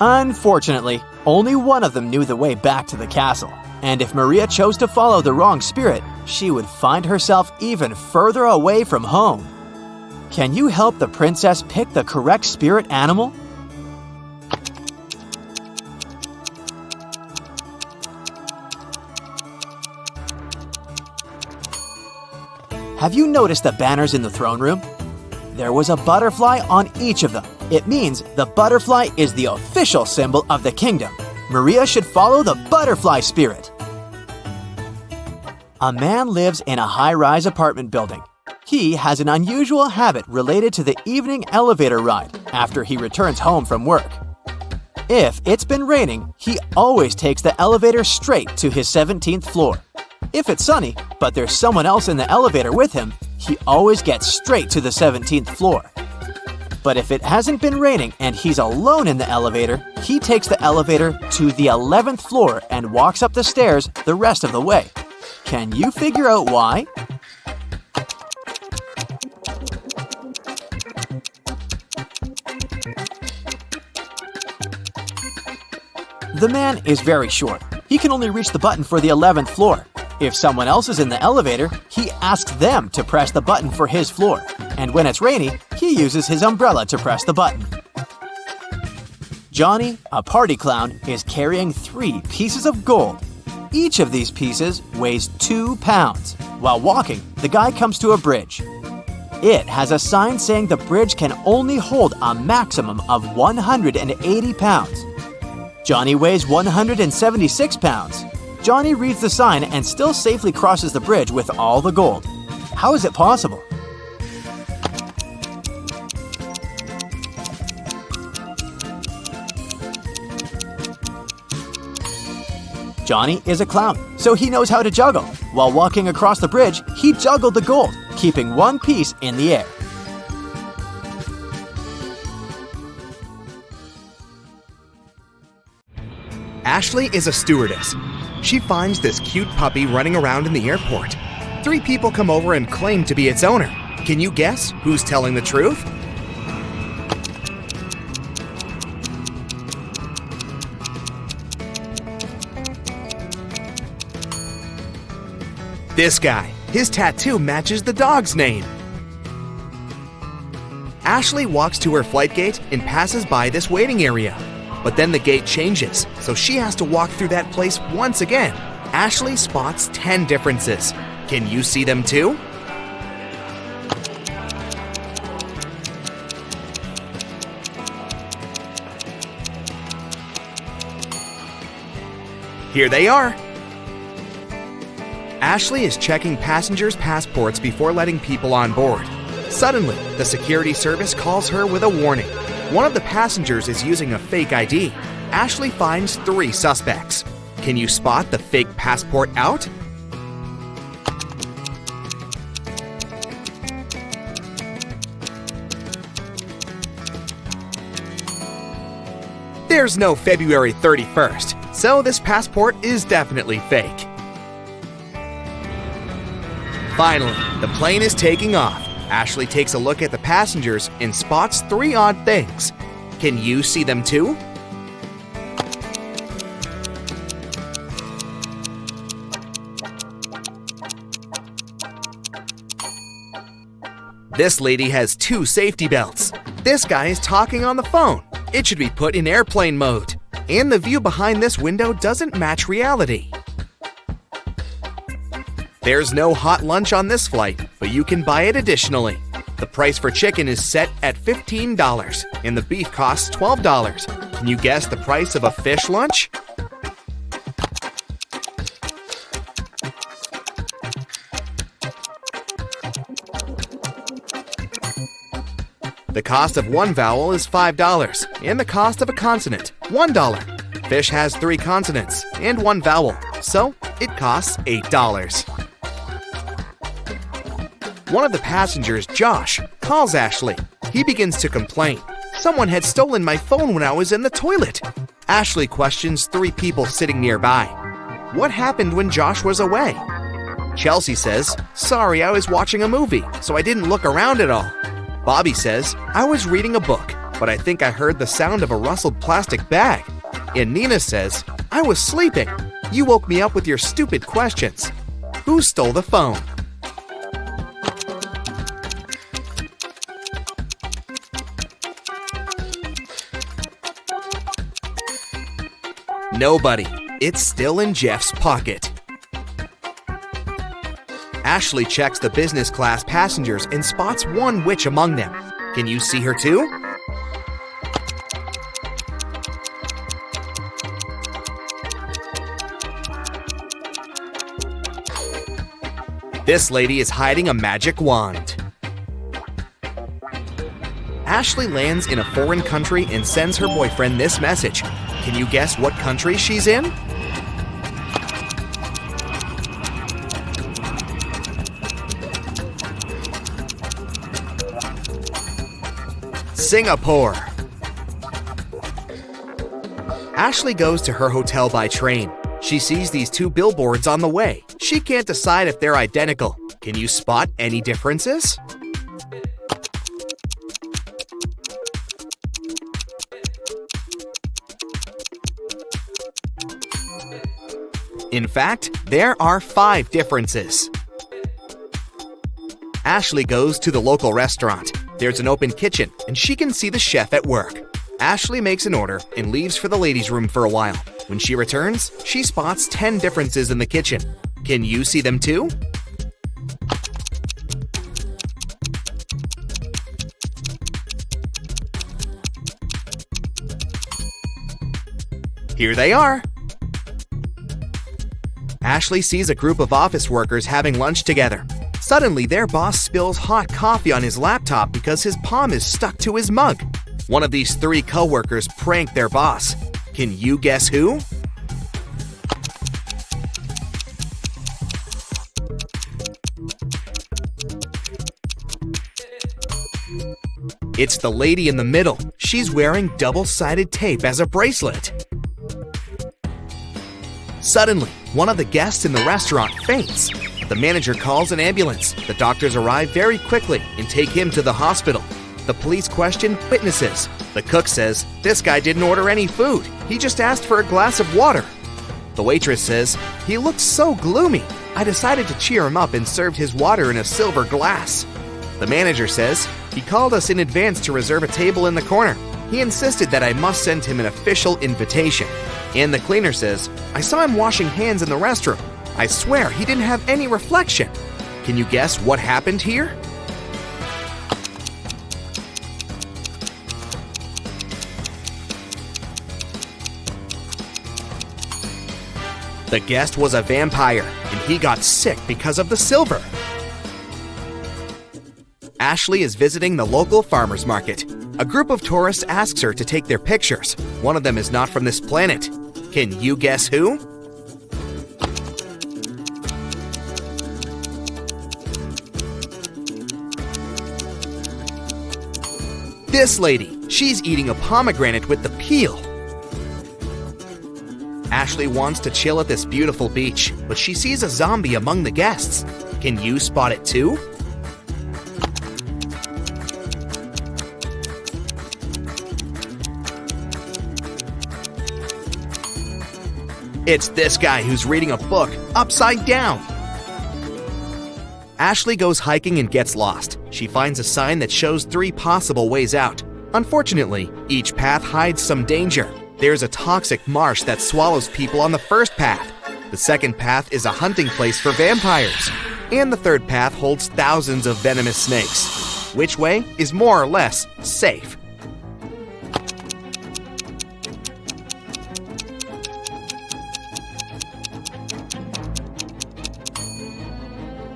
Unfortunately, only one of them knew the way back to the castle, and if Maria chose to follow the wrong spirit, she would find herself even further away from home. Can you help the princess pick the correct spirit animal? Have you noticed the banners in the throne room? There was a butterfly on each of them. It means the butterfly is the official symbol of the kingdom. Maria should follow the butterfly spirit. A man lives in a high-rise apartment building. He has an unusual habit related to the evening elevator ride after he returns home from work. If it's been raining, he always takes the elevator straight to his 17th floor. If it's sunny, but there's someone else in the elevator with him, he always gets straight to the 17th floor. But if it hasn't been raining and he's alone in the elevator, he takes the elevator to the 11th floor and walks up the stairs the rest of the way. Can you figure out why? The man is very short. He can only reach the button for the 11th floor. If someone else is in the elevator, he asks them to press the button for his floor. And when it's rainy, he uses his umbrella to press the button. Johnny, a party clown, is carrying 3 pieces of gold. Each of these pieces weighs 2 pounds. While walking, the guy comes to a bridge. It has a sign saying the bridge can only hold a maximum of 180 pounds. Johnny weighs 176 pounds. Johnny reads the sign and still safely crosses the bridge with all the gold. How is it possible? Johnny is a clown, so he knows how to juggle. While walking across the bridge, he juggled the gold, keeping one piece in the air. Ashley is a stewardess. She finds this cute puppy running around in the airport. 3 people come over and claim to be its owner. Can you guess who's telling the truth? This guy. His tattoo matches the dog's name. Ashley walks to her flight gate and passes by this waiting area. But then the gate changes, so she has to walk through that place once again. Ashley spots 10 differences. Can you see them too? Here they are. Ashley is checking passengers' passports before letting people on board. Suddenly, the security service calls her with a warning. One of the passengers is using a fake ID. Ashley finds 3 suspects. Can you spot the fake passport out? There's no February 31st, so this passport is definitely fake. Finally, the plane is taking off. Ashley takes a look at the passengers and spots 3 odd things. Can you see them too? This lady has 2 safety belts. This guy is talking on the phone. It should be put in airplane mode. And the view behind this window doesn't match reality. There's no hot lunch on this flight, but you can buy it additionally. The price for chicken is set at $15, and the beef costs $12. Can you guess the price of a fish lunch? The cost of one vowel is $5, and the cost of a consonant, $1. Fish has 3 consonants and 1 vowel, so it costs $8. One of the passengers, Josh, calls Ashley. He begins to complain. Someone had stolen my phone when I was in the toilet. Ashley questions 3 people sitting nearby. What happened when Josh was away? Chelsea says, "Sorry, I was watching a movie, so I didn't look around at all." Bobby says, "I was reading a book, but I think I heard the sound of a rustled plastic bag." And Nina says, "I was sleeping. You woke me up with your stupid questions. Who stole the phone?" Nobody. It's still in Jeff's pocket. Ashley checks the business class passengers and spots 1 witch among them. Can you see her too? This lady is hiding a magic wand. Ashley lands in a foreign country and sends her boyfriend this message. Can you guess what country she's in? Singapore. Ashley goes to her hotel by train. She sees these 2 billboards on the way. She can't decide if they're identical. Can you spot any differences? In fact, there are 5 differences. Ashley goes to the local restaurant. There's an open kitchen, and she can see the chef at work. Ashley makes an order and leaves for the ladies' room for a while. When she returns, she spots 10 differences in the kitchen. Can you see them too? Here they are. Ashley sees a group of office workers having lunch together. Suddenly, their boss spills hot coffee on his laptop because his palm is stuck to his mug. One of these 3 co-workers prank their boss. Can you guess who? It's the lady in the middle. She's wearing double-sided tape as a bracelet. Suddenly, one of the guests in the restaurant faints. The manager calls an ambulance. The doctors arrive very quickly and take him to the hospital. The police question witnesses. The cook says, "This guy didn't order any food. He just asked for a glass of water." The waitress says, "He looked so gloomy. I decided to cheer him up and served his water in a silver glass." The manager says, "He called us in advance to reserve a table in the corner. He insisted that I must send him an official invitation." And the cleaner says, "I saw him washing hands in the restroom. I swear he didn't have any reflection." Can you guess what happened here? The guest was a vampire, and he got sick because of the silver. Ashley is visiting the local farmer's market. A group of tourists asks her to take their pictures. One of them is not from this planet. Can you guess who? This lady. She's eating a pomegranate with the peel. Ashley wants to chill at this beautiful beach, but she sees a zombie among the guests. Can you spot it too? It's this guy who's reading a book upside down. Ashley goes hiking and gets lost. She finds a sign that shows 3 possible ways out. Unfortunately, each path hides some danger. There's a toxic marsh that swallows people on the first path. The second path is a hunting place for vampires. And the third path holds thousands of venomous snakes. Which way is more or less safe?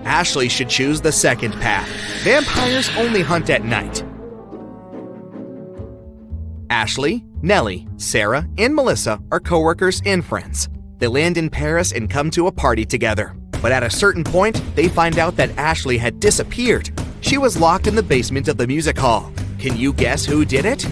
Ashley should choose the second path. Vampires only hunt at night. Ashley, Nellie, Sarah, and Melissa are coworkers and friends. They land in Paris and come to a party together. But at a certain point, they find out that Ashley had disappeared. She was locked in the basement of the music hall. Can you guess who did it?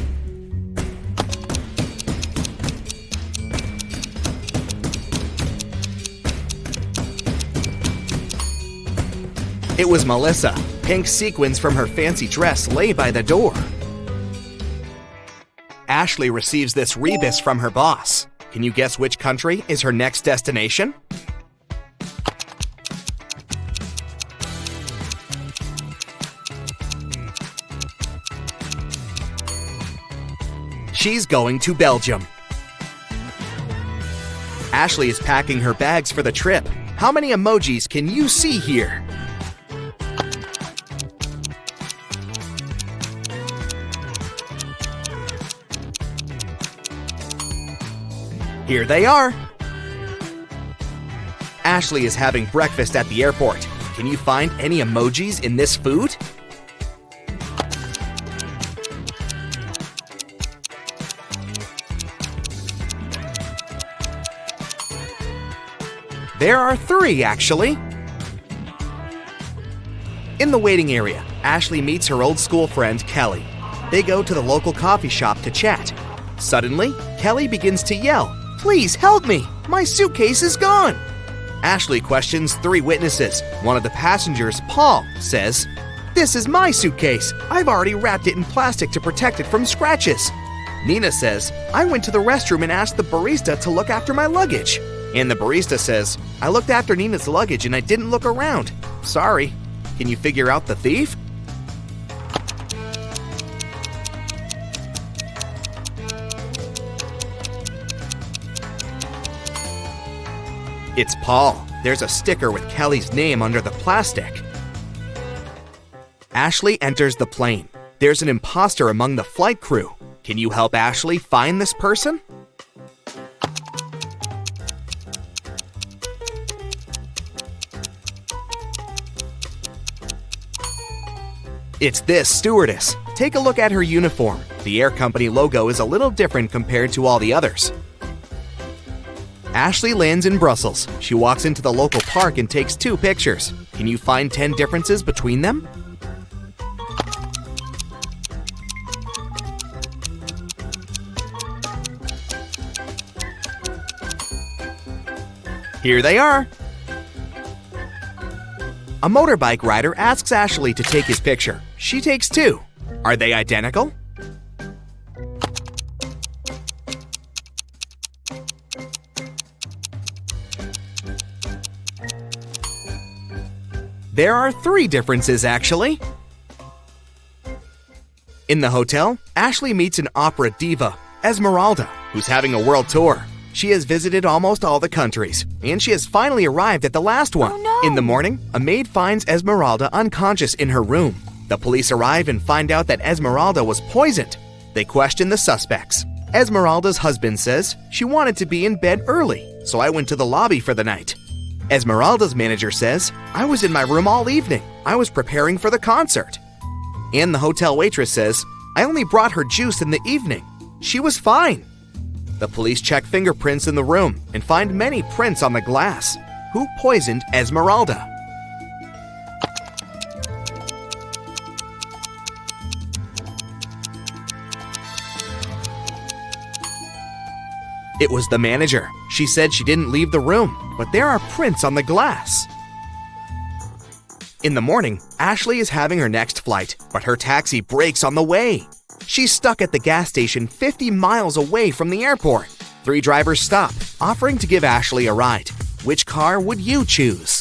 It was Melissa. Pink sequins from her fancy dress lay by the door. Ashley receives this rebus from her boss. Can you guess which country is her next destination? She's going to Belgium. Ashley is packing her bags for the trip. How many emojis can you see here? Here they are. Ashley is having breakfast at the airport. Can you find any emojis in this food? There are 3, actually. In the waiting area, Ashley meets her old school friend, Kelly. They go to the local coffee shop to chat. Suddenly, Kelly begins to yell, "Please help me! My suitcase is gone!" Ashley questions 3 witnesses. One of the passengers, Paul, says, "This is my suitcase. I've already wrapped it in plastic to protect it from scratches." Nina says, "I went to the restroom and asked the barista to look after my luggage." And the barista says, "I looked after Nina's luggage and I didn't look around. Sorry." Can you figure out the thief? It's Paul. There's a sticker with Kelly's name under the plastic. Ashley enters the plane. There's an imposter among the flight crew. Can you help Ashley find this person? It's this stewardess. Take a look at her uniform. The air company logo is a little different compared to all the others. Ashley lands in Brussels. She walks into the local park and takes 2 pictures. Can you find 10 differences between them? Here they are. A motorbike rider asks Ashley to take his picture. She takes two. Are they identical? There are three differences, actually. In the hotel, Ashley meets an opera diva, Esmeralda, who's having a world tour. She has visited almost all the countries, and she has finally arrived at the last one. Oh, no. In the morning, a maid finds Esmeralda unconscious in her room. The police arrive and find out that Esmeralda was poisoned. They question the suspects. Esmeralda's husband says, "She wanted to be in bed early, so I went to the lobby for the night." Esmeralda's manager says, "I was in my room all evening. I was preparing for the concert." And the hotel waitress says, "I only brought her juice in the evening. She was fine." The police check fingerprints in the room and find many prints on the glass. Who poisoned Esmeralda? It was the manager. She said she didn't leave the room, but there are prints on the glass. In the morning, Ashley is having her next flight, but her taxi breaks on the way. She's stuck at the gas station 50 miles away from the airport. Three drivers stop, offering to give Ashley a ride. Which car would you choose?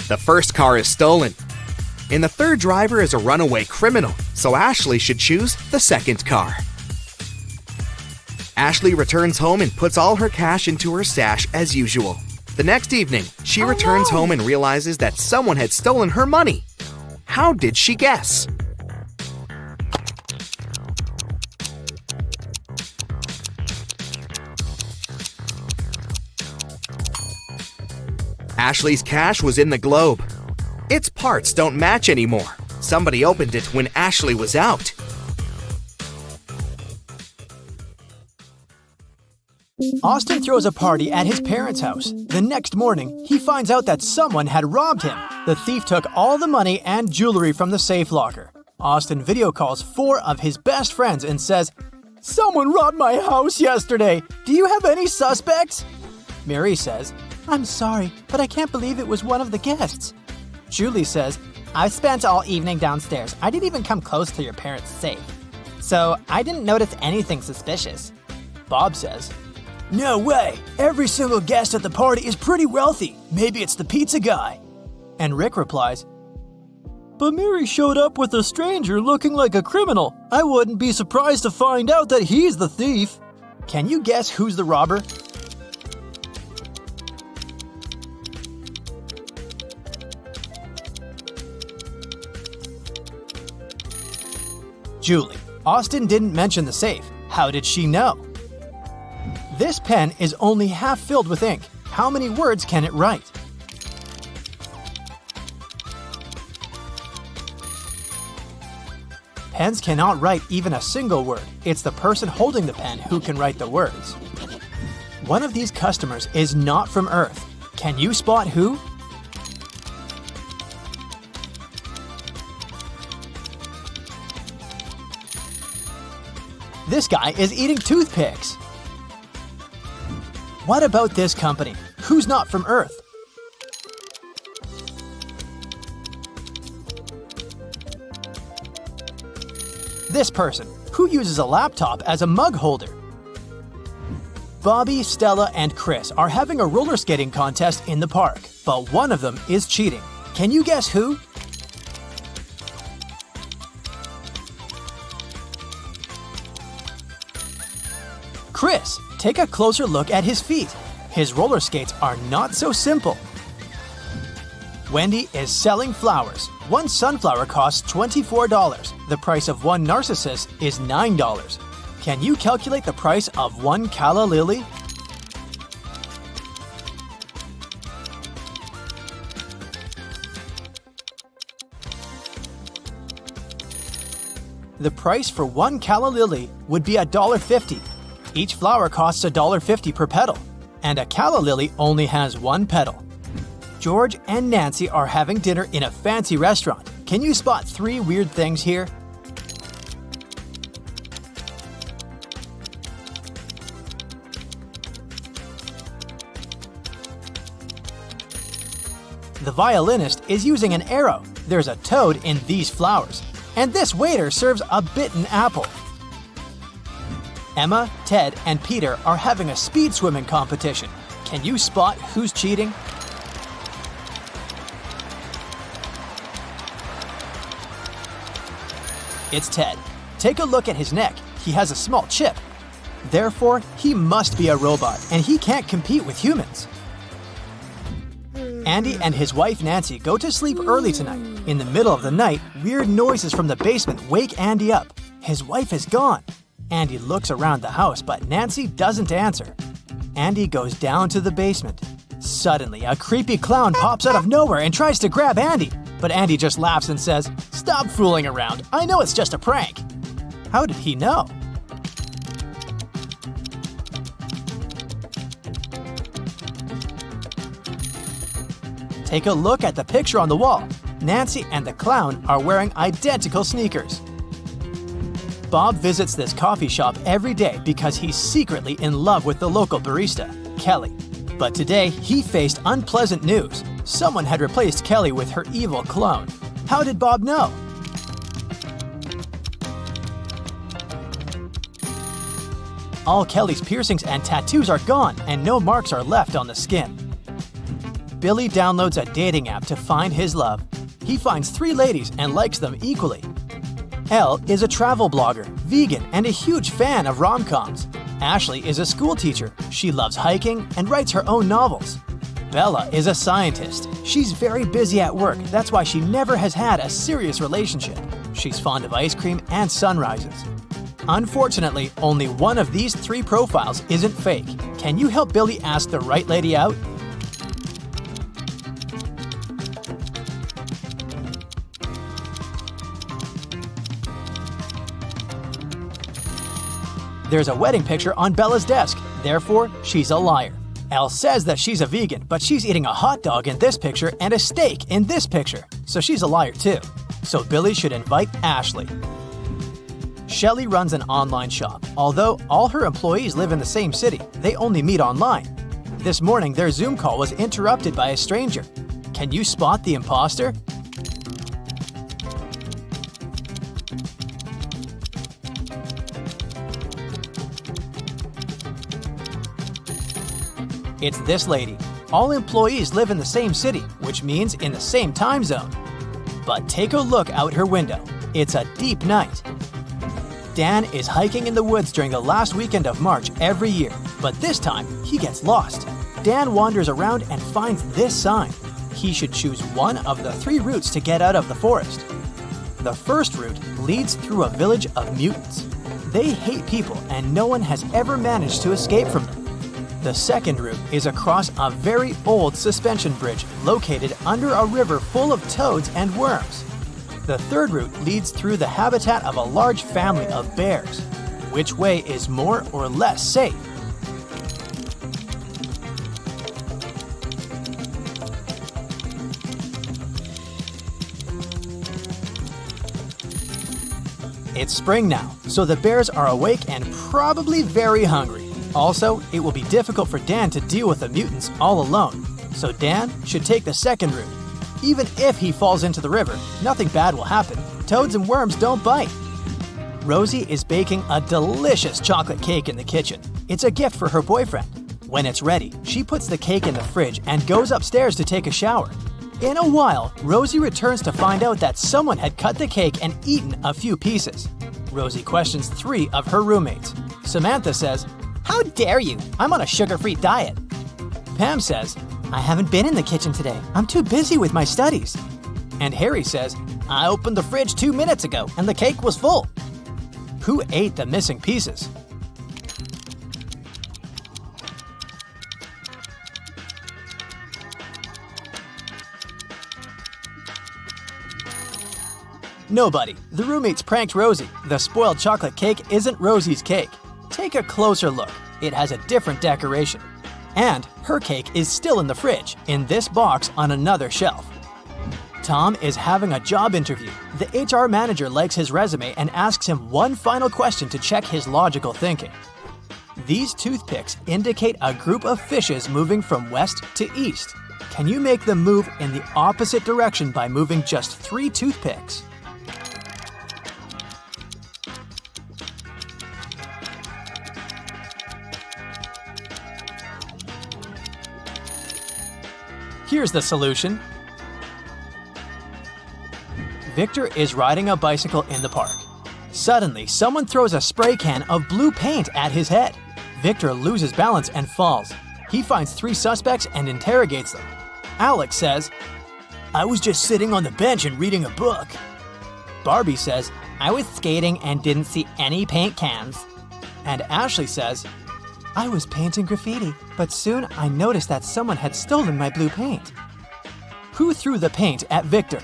The first car is stolen. And the third driver is a runaway criminal, so Ashley should choose the second car. Ashley returns home and puts all her cash into her stash as usual. The next evening, she returns home and realizes that someone had stolen her money. How did she guess? Ashley's cash was in the globe. Its parts don't match anymore. Somebody opened it when Ashley was out. Austin throws a party at his parents' house. The next morning, he finds out that someone had robbed him. The thief took all the money and jewelry from the safe locker. Austin video calls 4 of his best friends and says, "Someone robbed my house yesterday. Do you have any suspects?" Mary says, "I'm sorry, but I can't believe it was one of the guests." Julie says, "I spent all evening downstairs. I didn't even come close to your parents' safe. So I didn't notice anything suspicious." Bob says, No way! Every single guest at the party is pretty wealthy. Maybe it's the pizza guy. and Rick replies, "But Mary showed up with a stranger looking like a criminal. I wouldn't be surprised to find out that he's the thief." Can you guess who's the robber? Julie. Austin didn't mention the safe. How did she know? This pen is only half filled with ink. How many words can it write? Pens cannot write even a single word. It's the person holding the pen who can write the words. One of these customers is not from Earth. Can you spot who? This guy is eating toothpicks. What about this company? Who's not from Earth? This person, who uses a laptop as a mug holder. Bobby, Stella, and Chris are having a roller skating contest in the park, but one of them is cheating. Can you guess who? Chris, take a closer look at his feet. His roller skates are not so simple. Wendy is selling flowers. One sunflower costs $24. The price of one narcissus is $9. Can you calculate the price of one calla lily? The price for one calla lily would be $1.50. Each flower costs $1.50 per petal, and a calla lily only has one petal. George and Nancy are having dinner in a fancy restaurant. Can you spot 3 weird things here? The violinist is using an arrow. There's a toad in these flowers. And this waiter serves a bitten apple. Emma, Ted, and Peter are having a speed swimming competition. Can you spot who's cheating? It's Ted. Take a look at his neck. He has a small chip. Therefore, he must be a robot, and he can't compete with humans. Andy and his wife Nancy go to sleep early tonight. In the middle of the night, weird noises from the basement wake Andy up. His wife is gone. Andy looks around the house, but Nancy doesn't answer. Andy goes down to the basement. Suddenly, a creepy clown pops out of nowhere and tries to grab Andy. But Andy just laughs and says, "Stop fooling around. I know it's just a prank." How did he know? Take a look at the picture on the wall. Nancy and the clown are wearing identical sneakers. Bob visits this coffee shop every day because he's secretly in love with the local barista, Kelly. But today, he faced unpleasant news. Someone had replaced Kelly with her evil clone. How did Bob know? All Kelly's piercings and tattoos are gone, and no marks are left on the skin. Billy downloads a dating app to find his love. He finds 3 ladies and likes them equally. Elle is a travel blogger, vegan, and a huge fan of rom-coms. Ashley is a school teacher. She loves hiking and writes her own novels. Bella is a scientist. She's very busy at work. That's why she never has had a serious relationship. She's fond of ice cream and sunrises. Unfortunately, only one of these 3 profiles isn't fake. Can you help Billy ask the right lady out? There's a wedding picture on Bella's desk. Therefore, she's a liar. Elle says that she's a vegan, but she's eating a hot dog in this picture and a steak in this picture. So she's a liar too. So Billy should invite Ashley. Shelley runs an online shop. Although all her employees live in the same city, they only meet online. This morning, their Zoom call was interrupted by a stranger. Can you spot the imposter? It's this lady. All employees live in the same city, which means in the same time zone. But take a look out her window. It's a deep night. Dan is hiking in the woods during the last weekend of March every year, but this time he gets lost. Dan wanders around and finds this sign. He should choose one of the 3 routes to get out of the forest. The first route leads through a village of mutants. They hate people and no one has ever managed to escape from them. The second route is across a very old suspension bridge located under a river full of toads and worms. The third route leads through the habitat of a large family of bears. Which way is more or less safe? It's spring now, so the bears are awake and probably very hungry. Also, it will be difficult for Dan to deal with the mutants all alone, so Dan should take the second route. Even if he falls into the river, nothing bad will happen. Toads and worms don't bite. Rosie is baking a delicious chocolate cake in the kitchen. It's a gift for her boyfriend. When it's ready, she puts the cake in the fridge and goes upstairs to take a shower. In a while, Rosie returns to find out that someone had cut the cake and eaten a few pieces. Rosie questions 3 of her roommates. Samantha says, "How dare you? I'm on a sugar-free diet." Pam says, "I haven't been in the kitchen today. I'm too busy with my studies." And Harry says, "I opened the fridge 2 minutes ago and the cake was full." Who ate the missing pieces? Nobody. The roommates pranked Rosie. The spoiled chocolate cake isn't Rosie's cake. Take a closer look. It has a different decoration. And her cake is still in the fridge, in this box on another shelf. Tom is having a job interview. The HR manager likes his resume and asks him one final question to check his logical thinking. These toothpicks indicate a group of fishes moving from west to east. Can you make them move in the opposite direction by moving just 3 toothpicks? Here's the solution. Victor is riding a bicycle in the park. Suddenly, someone throws a spray can of blue paint at his head. Victor loses balance and falls. He finds 3 suspects and interrogates them. Alex says, "I was just sitting on the bench and reading a book." Barbie says, "I was skating and didn't see any paint cans." And Ashley says, "I was painting graffiti, but soon I noticed that someone had stolen my blue paint." Who threw the paint at Victor?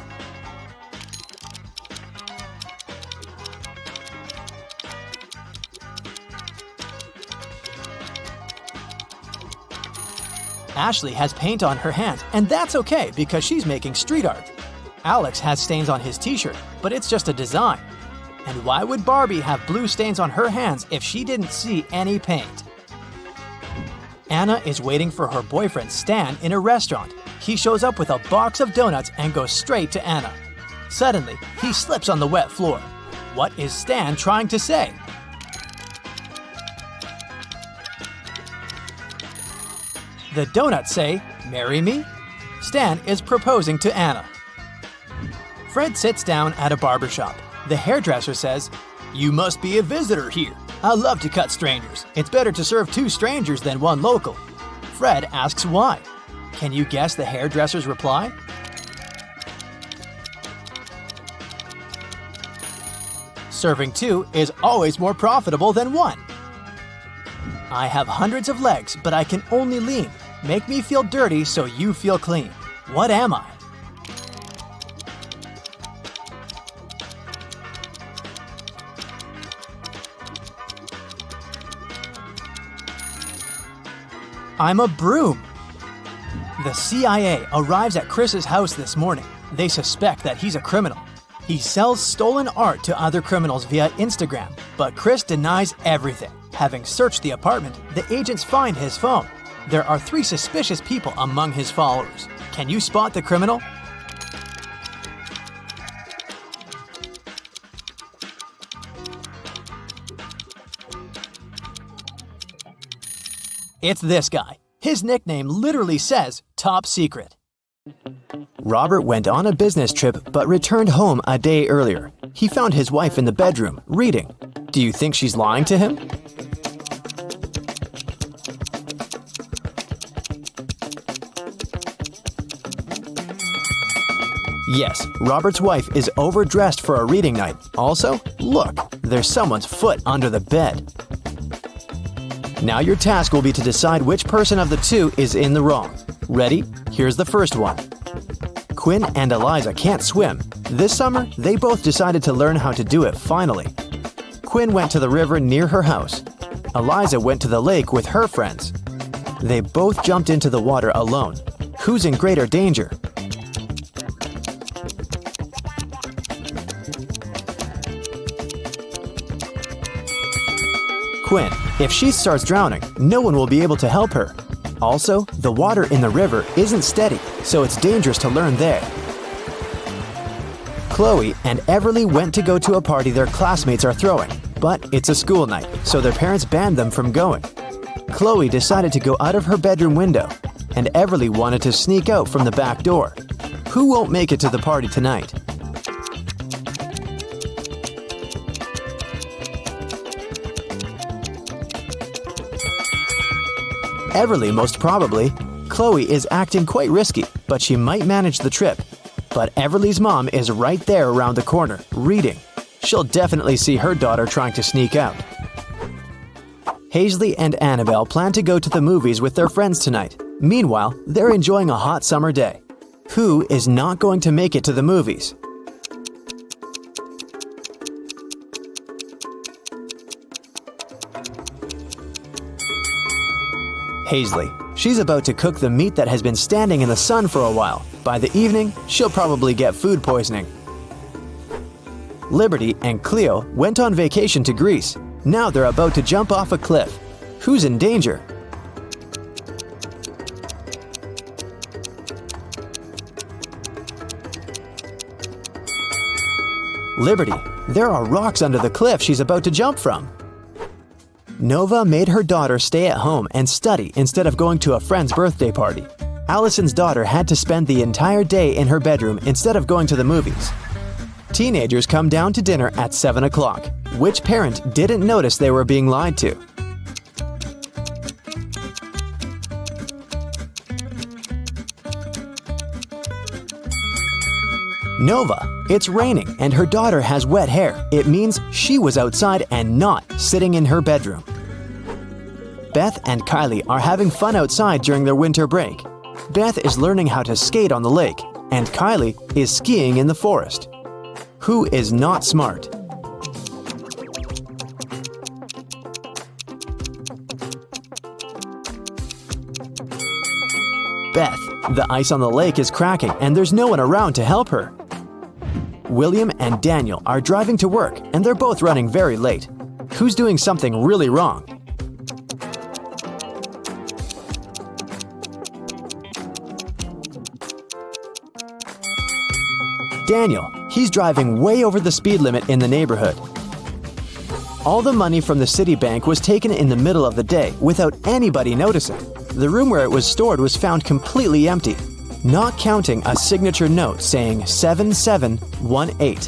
Ashley has paint on her hands, and that's okay because she's making street art. Alex has stains on his t-shirt, but it's just a design. And why would Barbie have blue stains on her hands if she didn't see any paint? Anna is waiting for her boyfriend Stan in a restaurant. He shows up with a box of donuts and goes straight to Anna. Suddenly, he slips on the wet floor. What is Stan trying to say? The donuts say, "Marry me?" Stan is proposing to Anna. Fred sits down at a barber shop. The hairdresser says, "You must be a visitor here. I love to cut strangers. It's better to serve 2 strangers than 1 local." Fred asks why. Can you guess the hairdresser's reply? Serving 2 is always more profitable than 1. I have hundreds of legs, but I can only lean. Make me feel dirty so you feel clean. What am I? I'm a broom. The CIA arrives at Chris's house this morning. They suspect that he's a criminal. He sells stolen art to other criminals via Instagram, but Chris denies everything. Having searched the apartment, the agents find his phone. There are 3 suspicious people among his followers. Can you spot the criminal? It's this guy. His nickname literally says "Top Secret." Robert went on a business trip but returned home a day earlier. He found his wife in the bedroom, reading. Do you think she's lying to him? Yes, Robert's wife is overdressed for a reading night. Also, look, there's someone's foot under the bed. Now your task will be to decide which person of the 2 is in the wrong. Ready? Here's the first one. Quinn and Eliza can't swim. This summer, they both decided to learn how to do it finally. Quinn went to the river near her house. Eliza went to the lake with her friends. They both jumped into the water alone. Who's in greater danger? Quinn. If she starts drowning, no one will be able to help her. Also, the water in the river isn't steady, so it's dangerous to learn there. Chloe and Everly went to go to a party their classmates are throwing, but it's a school night, so their parents banned them from going. Chloe decided to go out of her bedroom window, and Everly wanted to sneak out from the back door. Who won't make it to the party tonight? Everly, most probably. Chloe is acting quite risky, but she might manage the trip. But Everly's mom is right there around the corner, reading. She'll definitely see her daughter trying to sneak out. Hazley and Annabelle plan to go to the movies with their friends tonight. Meanwhile, they're enjoying a hot summer day. Who is not going to make it to the movies? Hazley. She's about to cook the meat that has been standing in the sun for a while. By the evening, she'll probably get food poisoning. Liberty and Cleo went on vacation to Greece. Now they're about to jump off a cliff. Who's in danger? Liberty. There are rocks under the cliff she's about to jump from. Nova made her daughter stay at home and study instead of going to a friend's birthday party. Allison's daughter had to spend the entire day in her bedroom instead of going to the movies. Teenagers come down to dinner at 7 o'clock. Which parent didn't notice they were being lied to? Nova. It's raining and her daughter has wet hair. It means she was outside and not sitting in her bedroom. Beth and Kylie are having fun outside during their winter break. Beth is learning how to skate on the lake, and Kylie is skiing in the forest. Who is not smart? Beth. The ice on the lake is cracking and there's no one around to help her. William and Daniel are driving to work and they're both running very late. Who's doing something really wrong? Daniel. He's driving way over the speed limit in the neighborhood. All the money from the city bank was taken in the middle of the day without anybody noticing. The room where it was stored was found completely empty, not counting a signature note saying 7718.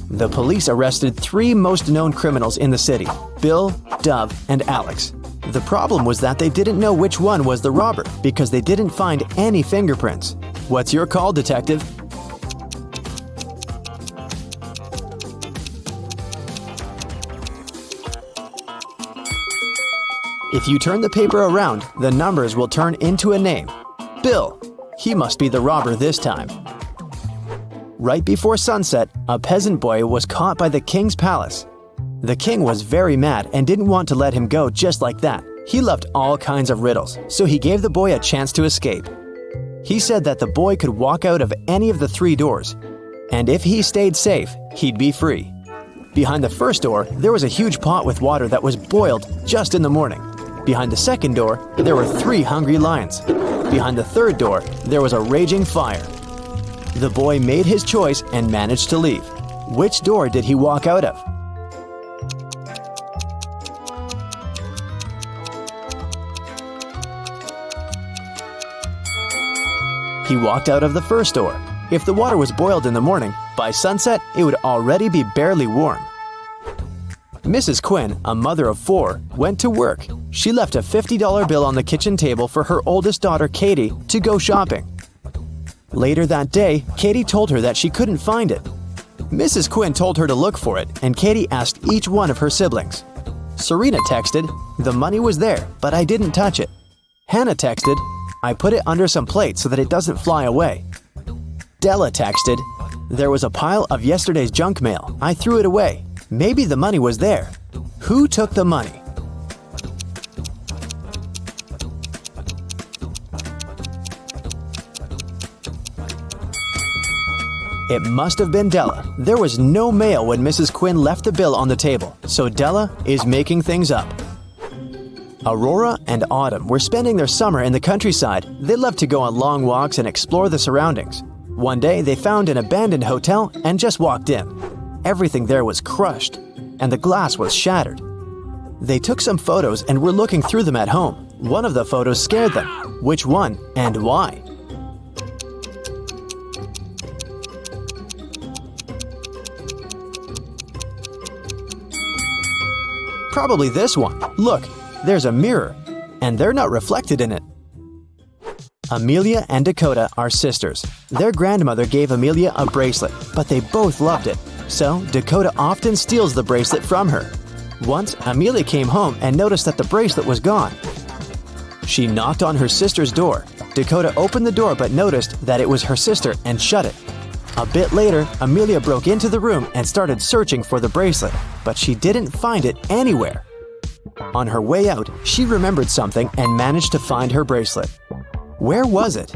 The police arrested 3 most known criminals in the city: Bill, Dove, and Alex. The problem was that they didn't know which one was the robber because they didn't find any fingerprints. What's your call, detective? If you turn the paper around, the numbers will turn into a name. Bill. He must be the robber this time. Right before sunset, a peasant boy was caught by the king's palace. The king was very mad and didn't want to let him go just like that. He loved all kinds of riddles, so he gave the boy a chance to escape. He said that the boy could walk out of any of the 3 doors, and if he stayed safe, he'd be free. Behind the first door, there was a huge pot with water that was boiled just in the morning. Behind the second door, there were 3 hungry lions. Behind the third door, there was a raging fire. The boy made his choice and managed to leave. Which door did he walk out of? He walked out of the first door. If the water was boiled in the morning, by sunset it would already be barely warm. Mrs. Quinn, a mother of 4, went to work. She left a $50 bill on the kitchen table for her oldest daughter, Katie, to go shopping. Later that day, Katie told her that she couldn't find it. Mrs. Quinn told her to look for it, and Katie asked each one of her siblings. Serena texted, "The money was there, but I didn't touch it." Hannah texted, "I put it under some plates so that it doesn't fly away." Della texted, "There was a pile of yesterday's junk mail. I threw it away. Maybe the money was there." Who took the money? It must have been Della. There was no mail when Mrs. Quinn left the bill on the table, so Della is making things up. Aurora and Autumn were spending their summer in the countryside. They loved to go on long walks and explore the surroundings. One day, they found an abandoned hotel and just walked in. Everything there was crushed, and the glass was shattered. They took some photos and were looking through them at home. One of the photos scared them. Which one and why? Probably this one. Look, there's a mirror, and they're not reflected in it. Amelia and Dakota are sisters. Their grandmother gave Amelia a bracelet, but they both loved it. So Dakota often steals the bracelet from her. Once, Amelia came home and noticed that the bracelet was gone. She knocked on her sister's door. Dakota opened the door but noticed that it was her sister and shut it. A bit later, Amelia broke into the room and started searching for the bracelet, but she didn't find it anywhere. On her way out, she remembered something and managed to find her bracelet. Where was it?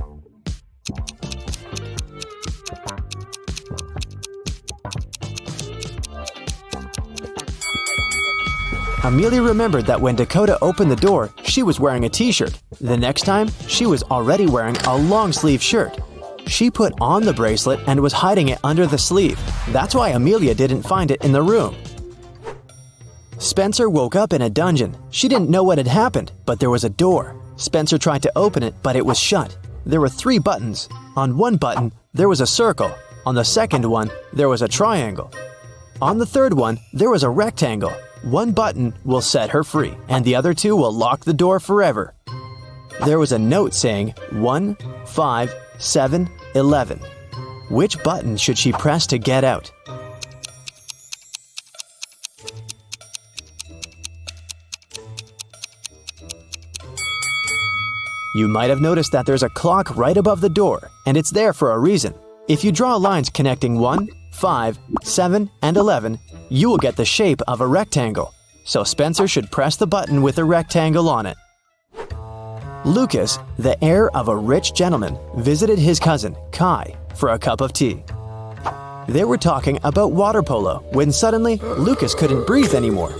Amelia remembered that when Dakota opened the door, she was wearing a t-shirt. The next time, she was already wearing a long-sleeve shirt. She put on the bracelet and was hiding it under the sleeve. That's why Amelia didn't find it in the room. Spencer woke up in a dungeon. She didn't know what had happened, but there was a door. Spencer tried to open it, but it was shut. There were 3 buttons. On one button, there was a circle. On the second one, there was a triangle. On the third one, there was a rectangle. One button will set her free, and the other 2 will lock the door forever. There was a note saying 1, 5, 7, 11. Which button should she press to get out? You might have noticed that there's a clock right above the door, and it's there for a reason. If you draw lines connecting 1, 5, 7, and 11, you will get the shape of a rectangle. So Spencer should press the button with a rectangle on it. Lucas, the heir of a rich gentleman, visited his cousin, Kai, for a cup of tea. They were talking about water polo when suddenly Lucas couldn't breathe anymore.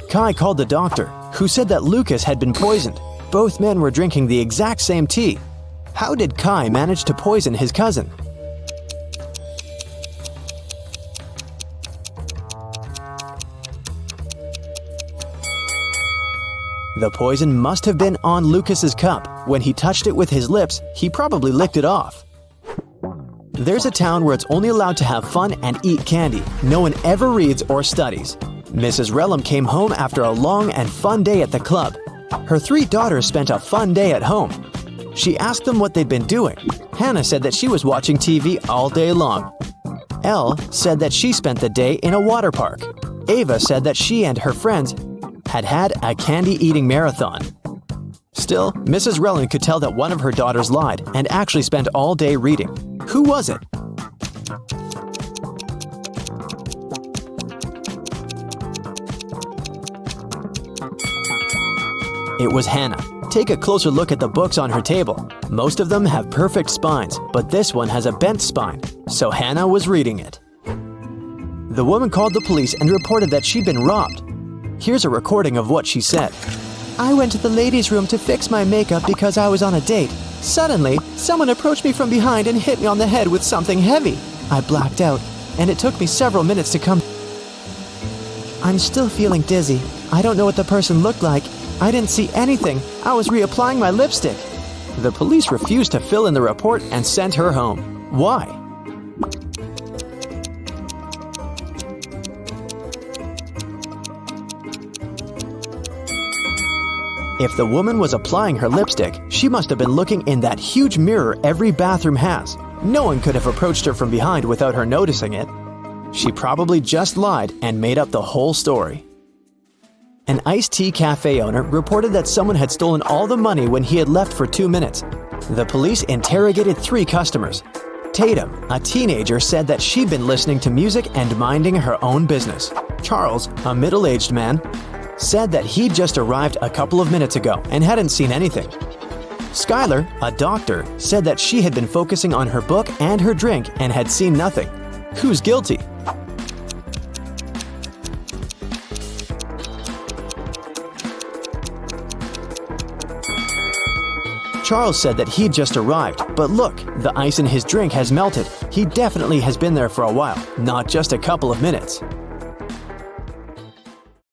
Kai called the doctor, who said that Lucas had been poisoned. Both men were drinking the exact same tea. How did Kai manage to poison his cousin? The poison must have been on Lucas's cup. When he touched it with his lips, he probably licked it off. There's a town where it's only allowed to have fun and eat candy. No one ever reads or studies. Mrs. Relham came home after a long and fun day at the club. Her 3 daughters spent a fun day at home. She asked them what they'd been doing. Hannah said that she was watching TV all day long. Elle said that she spent the day in a water park. Ava said that she and her friends had a candy-eating marathon. Still, Mrs. Relham could tell that one of her daughters lied and actually spent all day reading. Who was it? It was Hannah. Take a closer look at the books on her table. Most of them have perfect spines, but this one has a bent spine, so Hannah was reading it. The woman called the police and reported that she'd been robbed. Here's a recording of what she said. I went to the ladies' room to fix my makeup because I was on a date. Suddenly, someone approached me from behind and hit me on the head with something heavy. I blacked out, and it took me several minutes to come. I'm still feeling dizzy. I don't know what the person looked like. I didn't see anything. I was reapplying my lipstick. The police refused to fill in the report and sent her home. Why? If the woman was applying her lipstick, she must have been looking in that huge mirror every bathroom has. No one could have approached her from behind without her noticing it. She probably just lied and made up the whole story. An iced tea cafe owner reported that someone had stolen all the money when he had left for 2 minutes. The police interrogated 3 customers. Tatum, a teenager, said that she'd been listening to music and minding her own business. Charles, a middle-aged man, said that he'd just arrived a couple of minutes ago and hadn't seen anything. Skylar, a doctor, said that she had been focusing on her book and her drink and had seen nothing. Who's guilty? Charles said that he'd just arrived, but look, the ice in his drink has melted. He definitely has been there for a while, not just a couple of minutes.